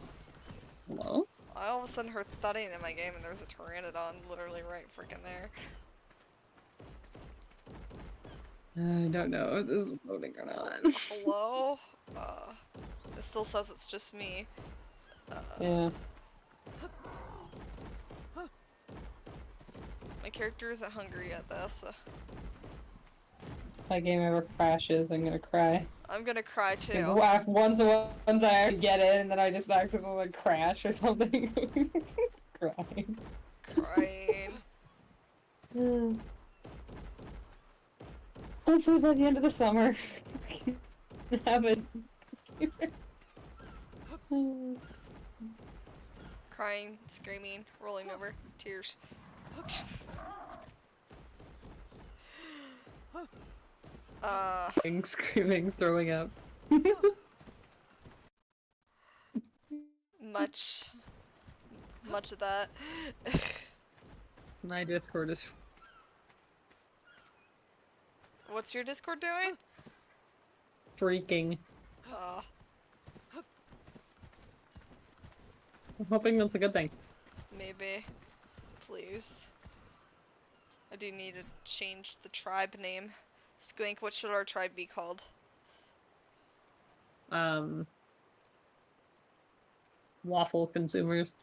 Hello? I all of a sudden heard thudding in my game and there's a pteranodon literally right freaking there. I don't know if this is loading or not. Hello? It still says it's just me. Yeah. My character isn't hungry yet though, so If that game ever crashes, I'm gonna cry. I'm gonna cry too. Once I already get it and then I just accidentally like crash or something. Crying. Crying. Hopefully by the end of the summer, have it. Crying, screaming, rolling over, tears. Screaming, throwing up. Much of that. My Discord is What's your Discord doing? freaking. I'm hoping that's a good thing. Maybe. Please. I do need to change the tribe name. Squink, what should our tribe be called? Waffle consumers.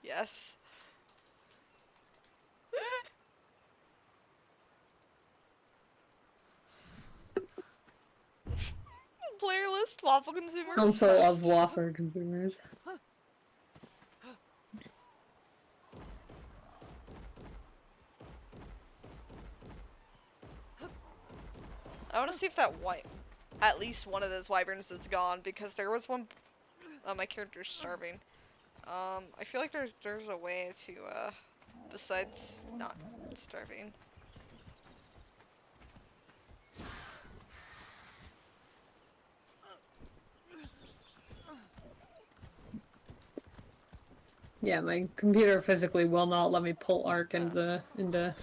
Yes. Player list, waffle consumers. Council of waffle consumers. I want to see if that at least one of those wyverns is gone, because there was one. My character's starving. I feel like there's a way to besides not starving. Yeah, my computer physically will not let me pull Ark into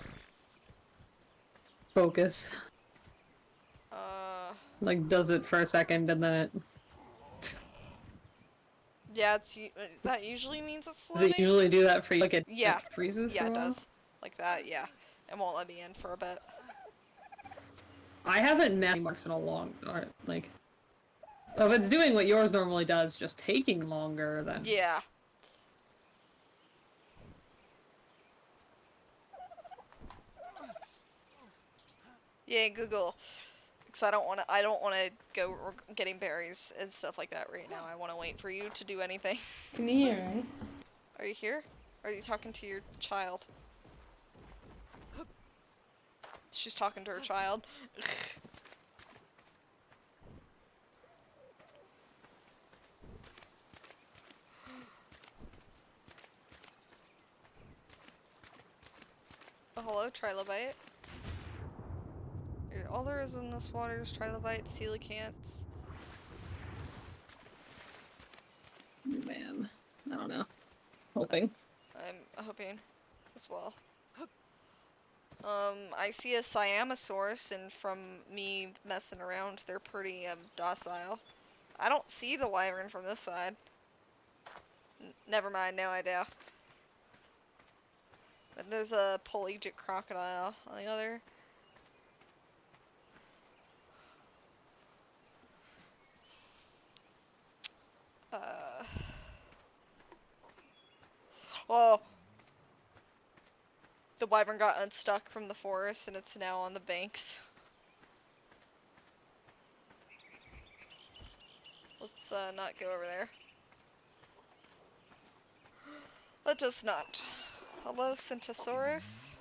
focus. Like does it for a second and then it. Yeah, that usually means it's Does loading. it usually do that for you? Like it freezes for Yeah, a it while? does. Like that, yeah. It won't let me in for a bit. I haven't met marks in a long like. If it's doing what yours normally does, just taking longer, then. Yeah. Yeah, Google. Because I don't want to go getting berries and stuff like that right now. I want to wait for you to do anything. Can you hear me? Are you here? Are you talking to your child? She's talking to her child. Oh, hello, trilobite. All there is in this water is trilobites, coelacanths. Man, I don't know. Hoping. I'm hoping as well. I see a Siamosaurus, and from me messing around, they're pretty docile. I don't see the wyvern from this side. Never mind, no idea. And there's a pelagic crocodile on the other. Oh! The wyvern got unstuck from the forest and it's now on the banks. Let's not go over there. Let us not. Hello, Centosaurus.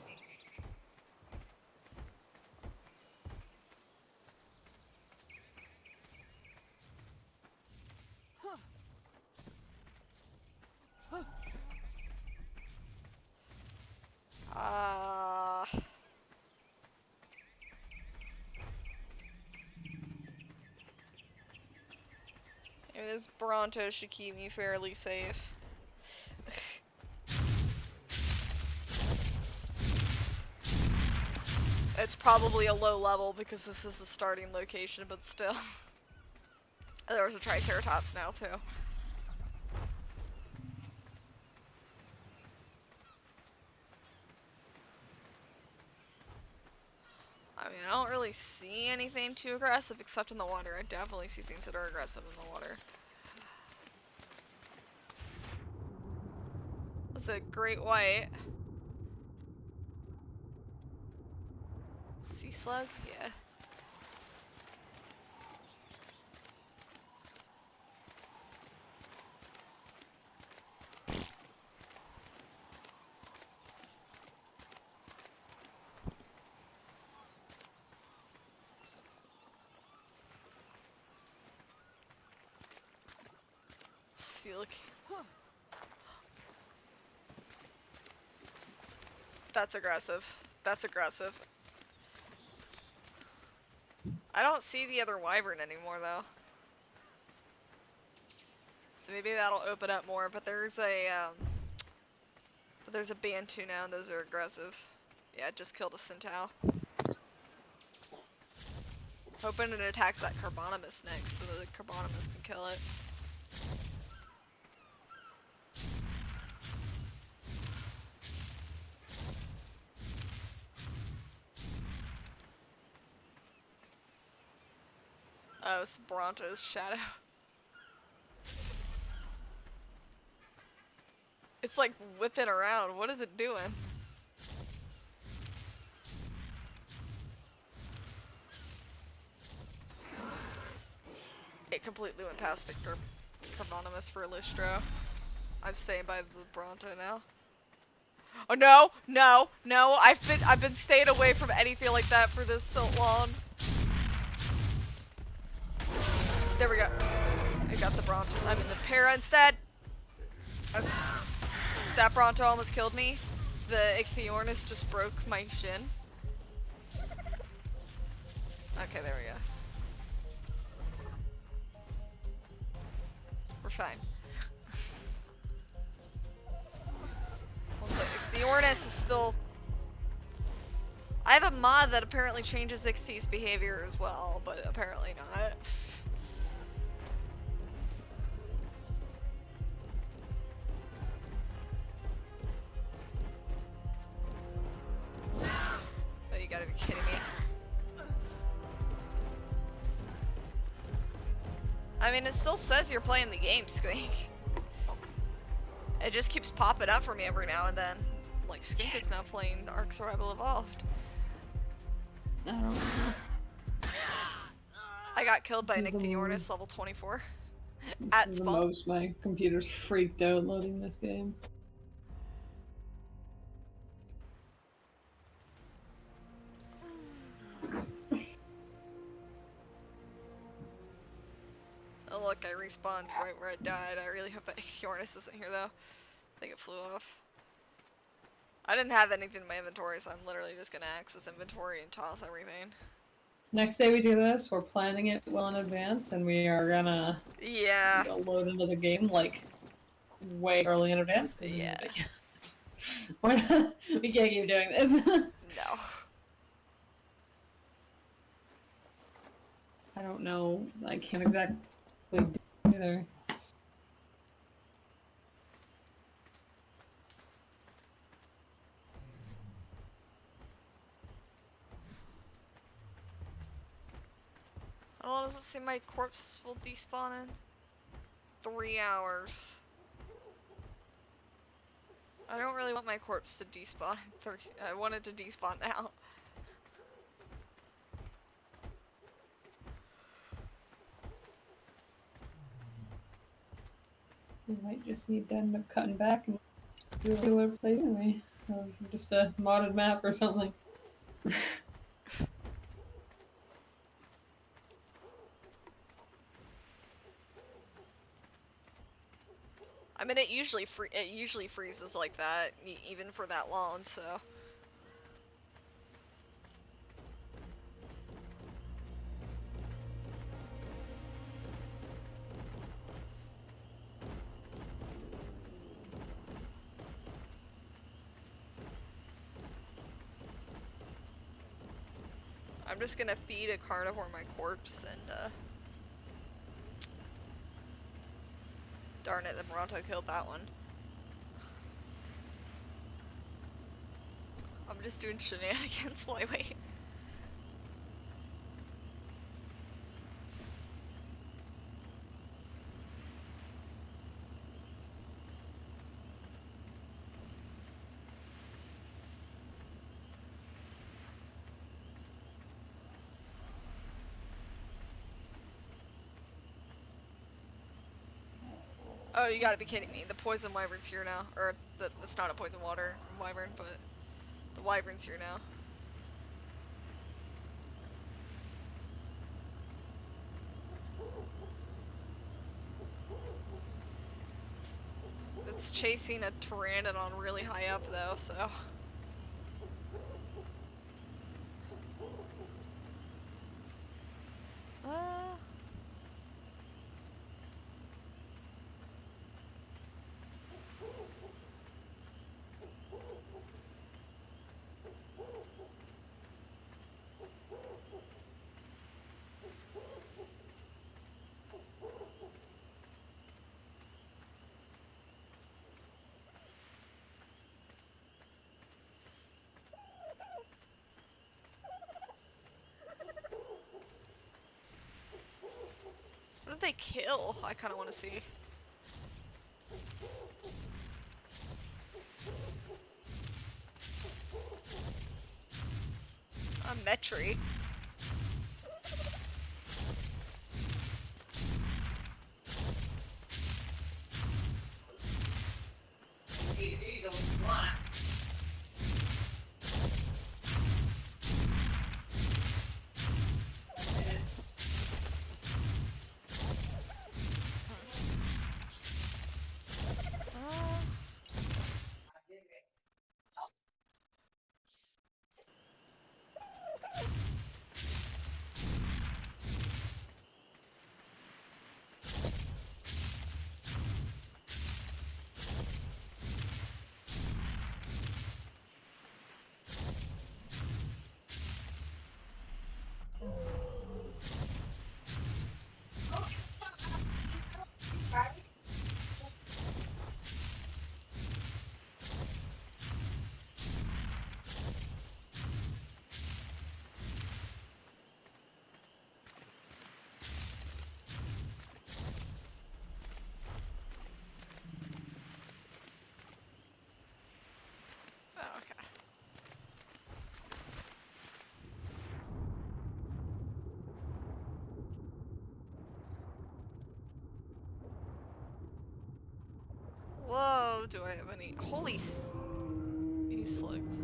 Maybe this Bronto should keep me fairly safe. It's probably a low level because this is the starting location, but still. There was a Triceratops now, too. I mean, I don't really see anything too aggressive except in the water. I definitely see things that are aggressive in the water. That's a great white. Sea slug? Yeah. Seal. That's aggressive. That's aggressive. I don't see the other wyvern anymore though. So maybe that'll open up more, but there's a Bantu now and those are aggressive. Yeah, it just killed a Centaur. Hoping it attacks that Carbonimus next so that the Carbonimus can kill it. Oh, it's Bronto's shadow. It's like whipping around. What is it doing? It completely went past the Carbonimus for Listro. I'm staying by the Bronto now. Oh no, no, no! I've been staying away from anything like that for this so long. There we go. I got the Bronto. I mean the Para instead. Okay. That Bronto almost killed me. The Ichthyornis just broke my shin. Okay, there we go. We're fine. Also, Ichthyornis is still... I have a mod that apparently changes Ichthys behavior as well, but apparently not. Oh, you gotta be kidding me. I mean, it still says you're playing the game, Squink. It just keeps popping up for me every now and then. Like, Squink is now playing Ark Survival Evolved. I don't know. I got killed by an Ichthyornis level 24. This is the most my computer's freaked out loading this game. Oh look, I respawned right where I died. I really hope that Ichthyornis isn't here though. I think it flew off. I didn't have anything in my inventory, so I'm literally just gonna access inventory and toss everything. Next day we do this, we're planning it well in advance, and we are gonna load into the game like way early in advance because this is ridiculous. We can't keep doing this. No. I don't know. I can't exactly do either. How long does it say my corpse will despawn in? 3 hours. I don't really want my corpse to despawn. I want it to despawn now. We might just need to end up cutting back and do a regular play anyway. Or just a modded map or something. I mean, it usually freezes like that, even for that long, so. I'm just gonna feed a carnivore my corpse and, darn it, the Bronto killed that one. I'm just doing shenanigans while I wait. Oh, you gotta be kidding me. The poison wyvern's here now. Or, it's not a poison water wyvern, but the wyvern's here now. It's chasing a pteranodon really high up, though, so... What did they kill? I kinda wanna see. A Metri. Oh, okay. Whoa, do I have any? Holy slugs.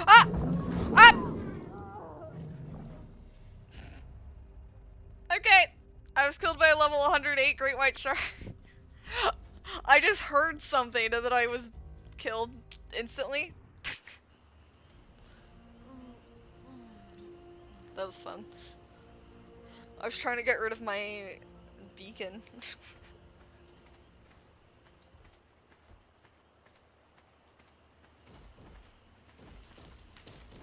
Ah! Ah! Okay, I was killed by a level 108 great white shark. I just heard something that I was killed instantly. That was fun. I was trying to get rid of my beacon.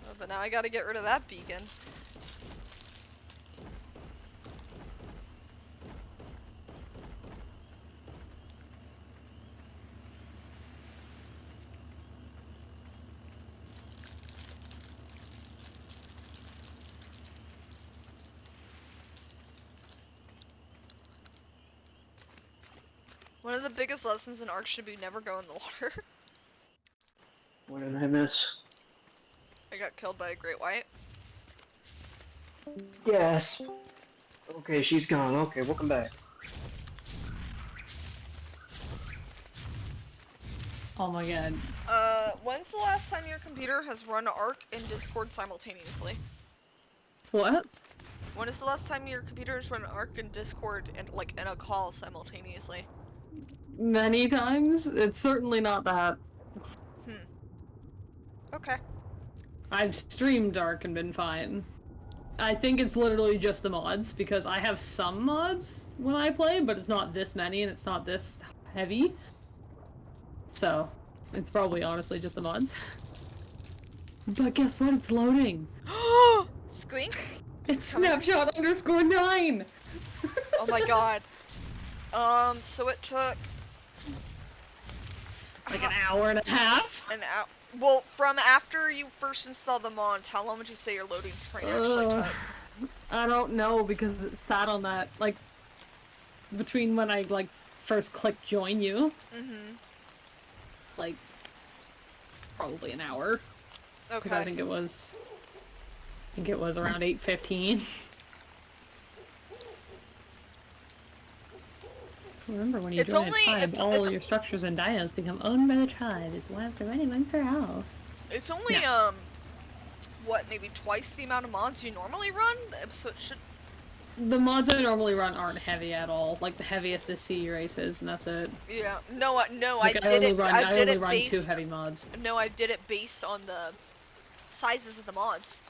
Oh, but now I gotta get rid of that beacon. One of the biggest lessons in Ark should be never go in the water. What did I miss? I got killed by a great white. Yes. Okay, she's gone. Okay, welcome back. Oh my god. When's the last time your computer has run Ark and Discord simultaneously? What? When is the last time your computer has run Ark and Discord and like in a call simultaneously? Many times? It's certainly not that. Okay. I've streamed Dark and been fine. I think it's literally just the mods, because I have some mods when I play, but it's not this many and it's not this heavy. So, it's probably honestly just the mods. But guess what? It's loading! Squink? It's Coming. snapshot _9! Oh my god. So it took Like an hour and a half? an hour. Well, from after you first installed the mods, how long would you say your loading screen actually took? I don't know, because it sat on that, like, between when I, like, first clicked join you. Mm-hmm. Like, probably an hour. Because I Okay. think it was around 8:15. Remember, when you It's join only- a tribe, it's- all it's- your structures and dinos become owned by the tribe. It's one after one for all. It's only, Yeah. what, maybe twice the amount of mods you normally run? So it should... The mods I normally run aren't heavy at all. Like, the heaviest is sea races, and that's it. Yeah. No, Like, I did it, I I did only it run 2 based... heavy mods. No, I did it based on the sizes of the mods.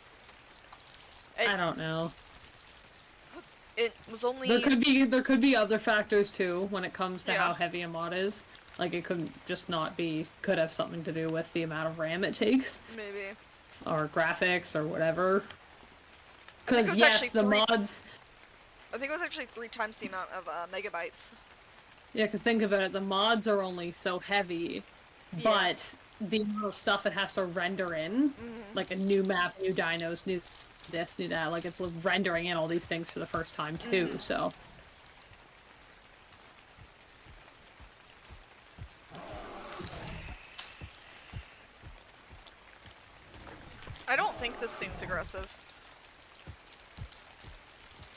I don't know. It was only... There could be other factors too when it comes to Yeah. how heavy a mod is. Like, it could just not be, could have something to do with the amount of RAM it takes, Maybe. or graphics, or whatever. I think it Because was yes, actually the 3 mods. I think it was actually 3 times the amount of megabytes. Yeah, because think about it, the mods are only so heavy, Yeah. but the amount of stuff it has to render in, like a new map, new dinos, new this, new that, like it's rendering in all these things for the first time too, so. I don't think this thing's aggressive.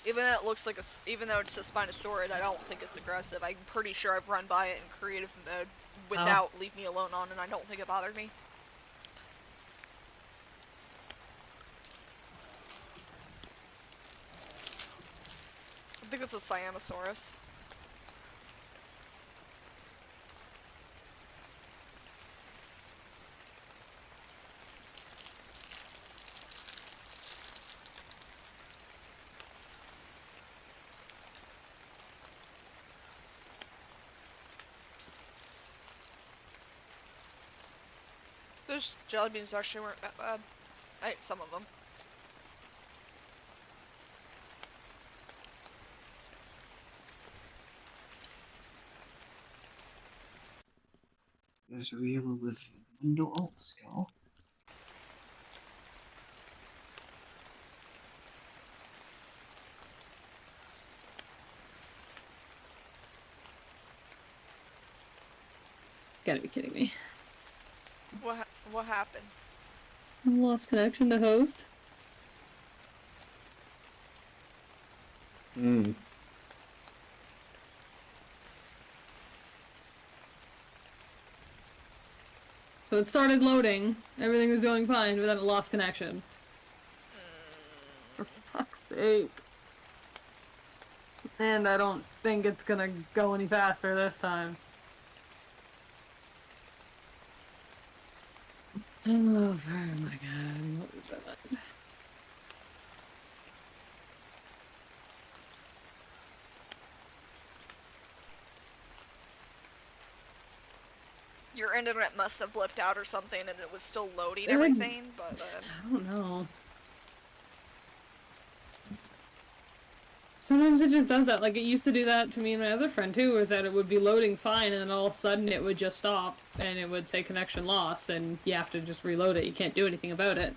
Even though it looks like even though it's a Spinosaurid, I don't think it's aggressive. I'm pretty sure I've run by it in creative mode without Leave Me Alone on, and I don't think it bothered me. I think it's a Cyanosaurus. Those jelly beans actually weren't that bad. I ate some of them. There's a wheel with window. Oh, let's go. Gotta be kidding me. What happened? Lost connection to host. Hmm. So it started loading, everything was going fine, but then it lost connection. For fuck's sake. And I don't think it's gonna go any faster this time. Oh my god, what was that? Your internet must have blipped out or something and it was still loading It- everything, but I don't know. Sometimes it just does that. Like, it used to do that to me and my other friend too, is that it would be loading fine and then all of a sudden it would just stop and it would say connection lost and you have to just reload it. You can't do anything about it.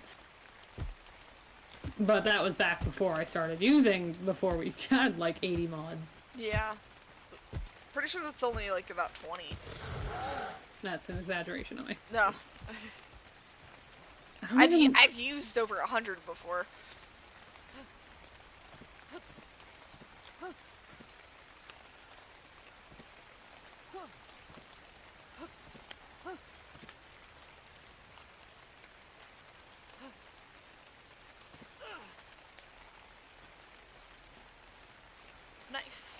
But that was back before I started using, before we had like 80 mods. yeah. pretty sure that's only like about 20. That's an exaggeration of me. No. I don't even... I've used over 100 before. Nice.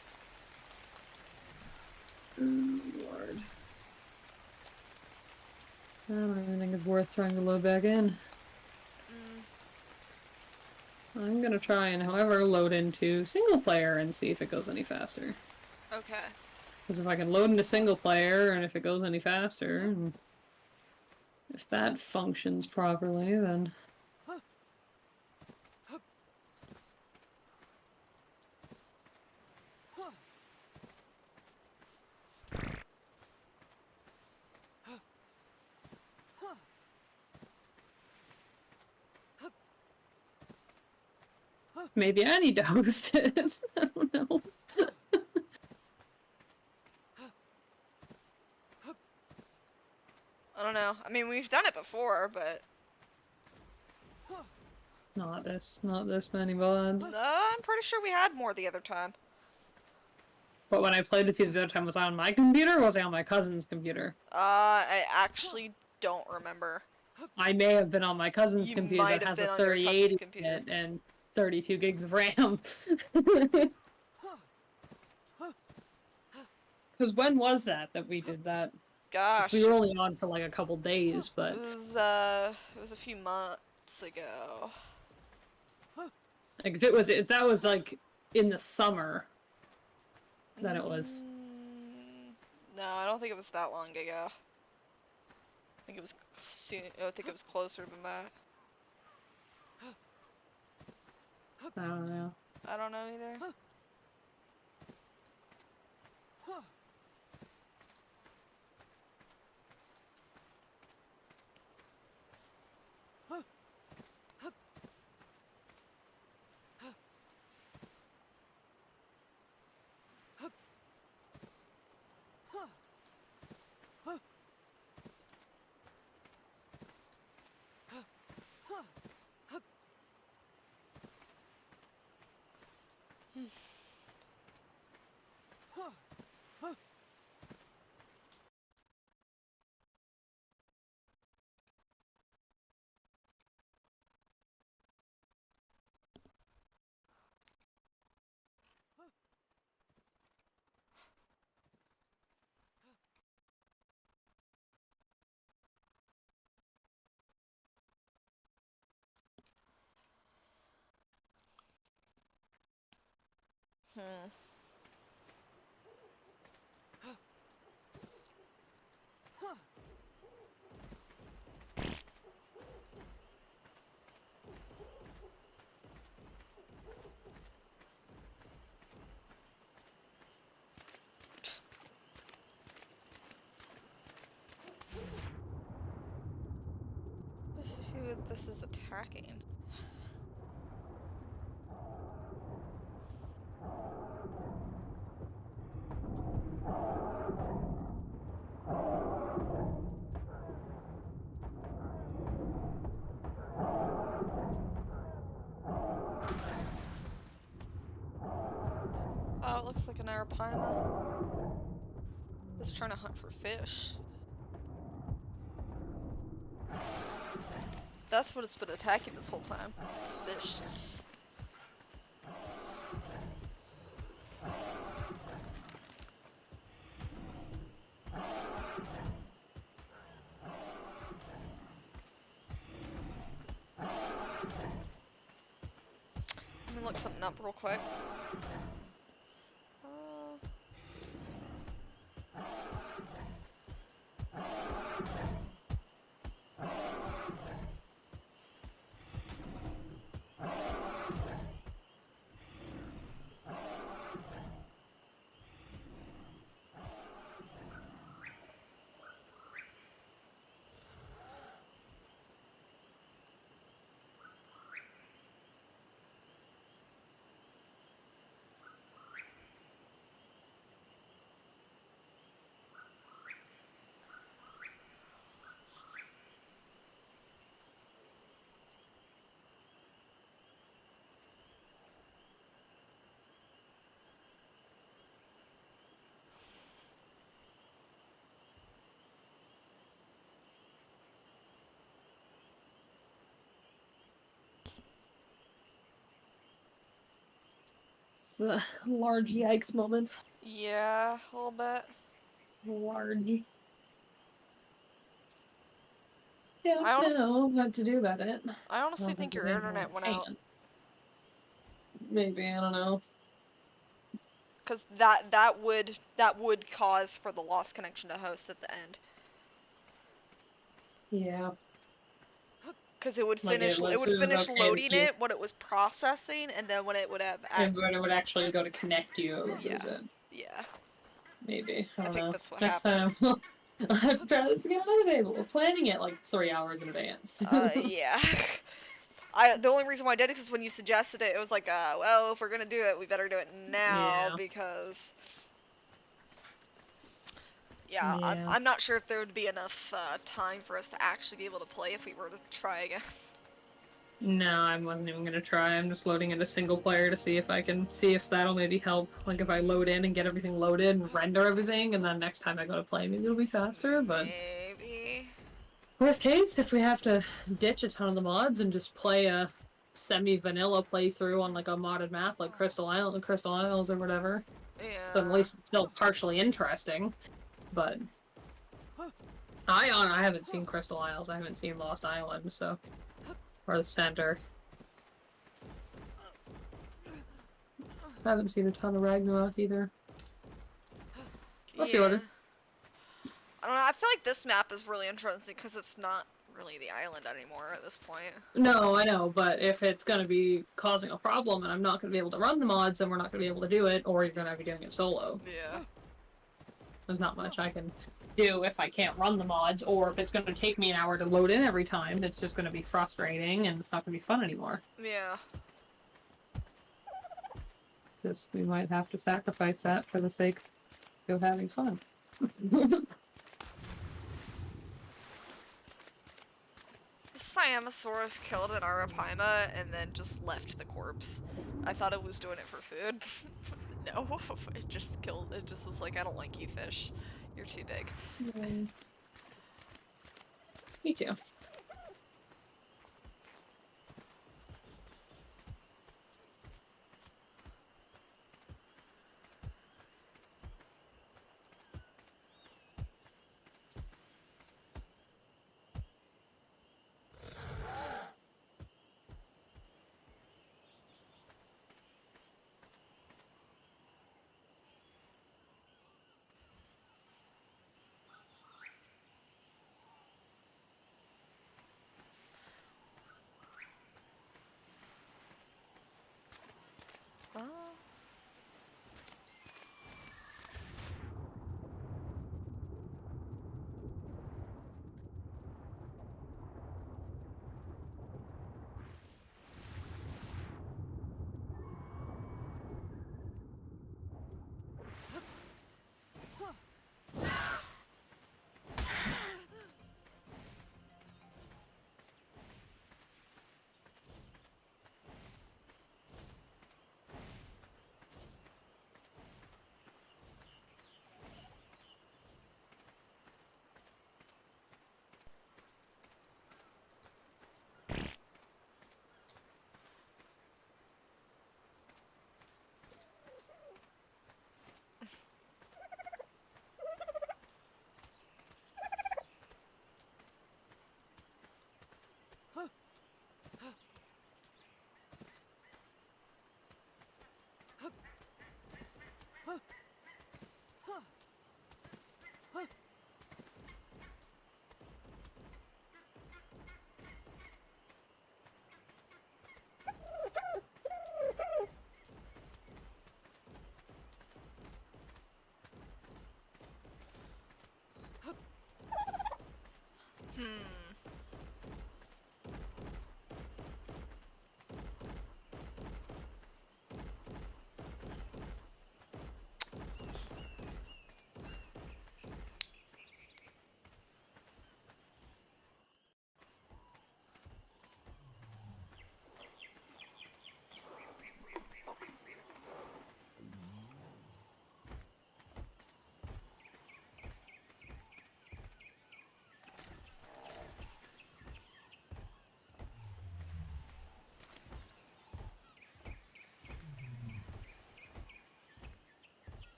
Oh, Lord. I don't even think it's worth trying to load back in. I'm gonna try and, however, load into single player and see if it goes any faster. Okay. Because if I can load into single player and if it goes any faster, and if that functions properly, then... Maybe I need to host it. I don't know. I don't know. I mean, we've done it before, but... Not this many mods. I'm pretty sure we had more the other time. But when I played with you the other time, was I on my computer or was I on my cousin's computer? I actually don't remember. I may have been on my cousin's You computer might that have has been a on your cousin's 3080 computer. in it and 32 gigs of RAM. Because when was that we did that? Gosh. We were only on for like a couple days, but... It was a few months ago. Like, if that was like in the summer, then it was... No, I don't think it was that long ago. I think it was closer than that. I don't know. I don't know either. Hmm. Let's see what this is attacking. Oh, it looks like an arapaima. It's trying to hunt for fish. That's what it's been attacking this whole time. It's fish. Let me look something up real quick. It's a large yikes moment. Yeah, a little bit. Large. Don't I honest- know what to do about it. I honestly don't think there's your anything internet I went out. can. Maybe, I don't know. Because that would cause for the lost connection to host at the end. Yeah. Because it would Like, finish it was okay loading with you. it, what it was processing, and then when it would have And when it would actually go to connect you, it would lose yeah. it. Yeah. Maybe. I don't think know. that's what Next happened. time, I'll have to try this again another day, but we're planning it like 3 hours in advance. Yeah. The only reason why I did it is when you suggested it, it was like, well, if we're gonna do it, we better do it now, Yeah. because yeah, Yeah. I'm not sure if there would be enough time for us to actually be able to play if we were to try again. No, I wasn't even gonna try. I'm just loading into single player to see if I can see if that'll maybe help. Like if I load in and get everything loaded and render everything, and then next time I go to play, maybe it'll be faster. But Maybe. worst case, if we have to ditch a ton of the mods and just play a semi-vanilla playthrough on like a modded map like Crystal Isles or whatever, so at Yeah. least it's still partially interesting. But I haven't seen Crystal Isles. I haven't seen Lost Island, so. Or the center. I haven't seen a ton of Ragnarok either. What's the order? I don't know, I feel like this map is really interesting because it's not really the island anymore at this point. No, I know, but if it's gonna be causing a problem and I'm not gonna be able to run the mods, then we're not gonna be able to do it, or you're gonna be doing it solo. Yeah. There's not much I can do if I can't run the mods, or if it's gonna take me an hour to load in every time, it's just gonna be frustrating and it's not gonna be fun anymore. Yeah. Because we might have to sacrifice that for the sake of having fun. Cyanosaurus killed an Arapaima and then just left the corpse. I thought it was doing it for food. No, it just was like, I don't like you, fish. You're too big. Me too. Oh.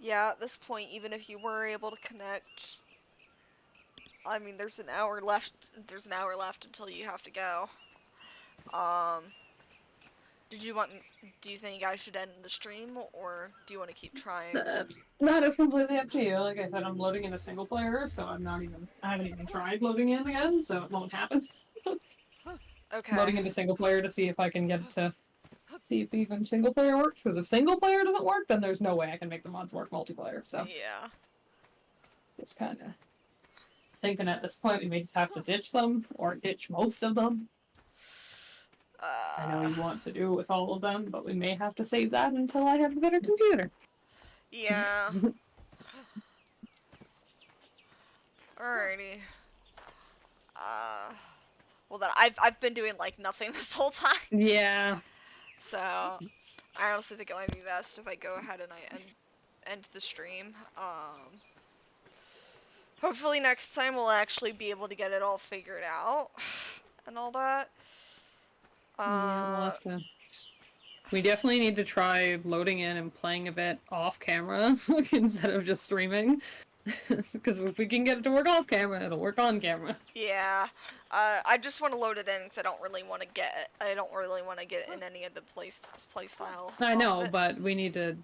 Yeah, at this point, even if you were able to connect, I mean, there's an hour left. There's an hour left until you have to go. Did you want? Do you think I should end the stream, or do you want to keep trying? That is completely up to you. Like I said, I'm loading in a single player, so I haven't even tried loading in again, so it won't happen. Okay. Loading into single player to see if I can get it to see if even single player works. Because if single player doesn't work, then there's no way I can make the mods work multiplayer. So Yeah. it's kind of thinking at this point we may just have to ditch them or ditch most of them. I know you want to do with all of them, but we may have to save that until I have a better computer. Yeah. Alrighty. Well then, I've been doing like nothing this whole time. Yeah. So, I honestly think it might be best if I go ahead and I end the stream. Hopefully next time we'll actually be able to get it all figured out and all that. Yeah, we'll have to. We definitely need to try loading in and playing a bit off camera instead of just streaming. Because if we can get it to work off camera, it'll work on camera. Yeah. I just want to load it in because I don't really want to get in any of the play style. I know, but we need to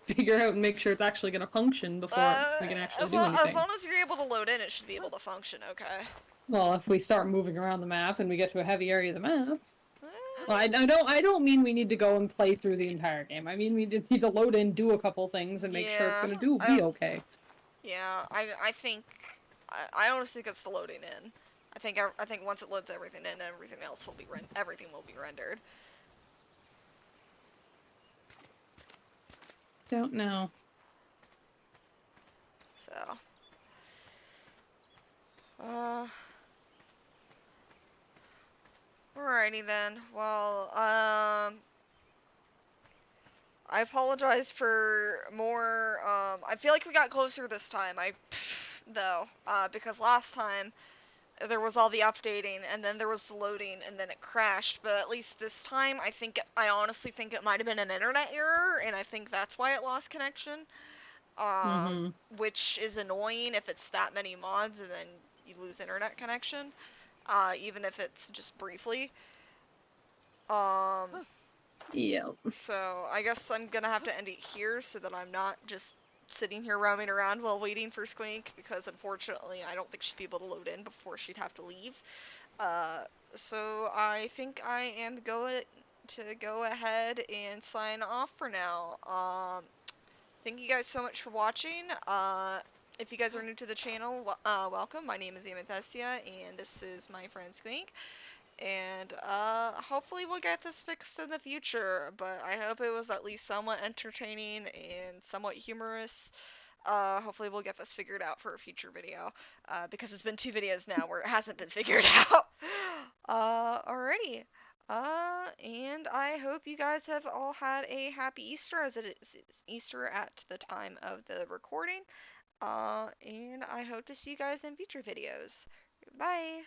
figure out and make sure it's actually going to function before we can actually do anything. As long as you're able to load in, it should be able to function, okay? Well, if we start moving around the map and we get to a heavy area of the map... Well, I don't mean we need to go and play through the entire game. I mean we just need to load in, do a couple things, and make sure it's going to be okay. Yeah, I think... I honestly think it's the loading in. I think once it loads everything in, everything else will be rendered. Don't know. So, alrighty then. Well, I apologize for more. I feel like we got closer this time. Because last time there was all the updating, and then there was the loading, and then it crashed. But at least this time, I honestly think it might have been an internet error, and I think that's why it lost connection. Which is annoying if it's that many mods and then you lose internet connection, even if it's just briefly. Yeah. So I guess I'm gonna have to end it here so that I'm not just sitting here roaming around while waiting for Squink, because unfortunately I don't think she'd be able to load in before she'd have to leave. So I think I am going to go ahead and sign off for now. Thank you guys so much for watching. If you guys are new to the channel, welcome. My name is Amethysia, and this is my friend Squink. And hopefully we'll get this fixed in the future, but I hope it was at least somewhat entertaining and somewhat humorous. Hopefully we'll get this figured out for a future video, because it's been 2 videos now where it hasn't been figured out. Alrighty. And I hope you guys have all had a happy Easter, as it is Easter at the time of the recording. And I hope to see you guys in future videos. Bye!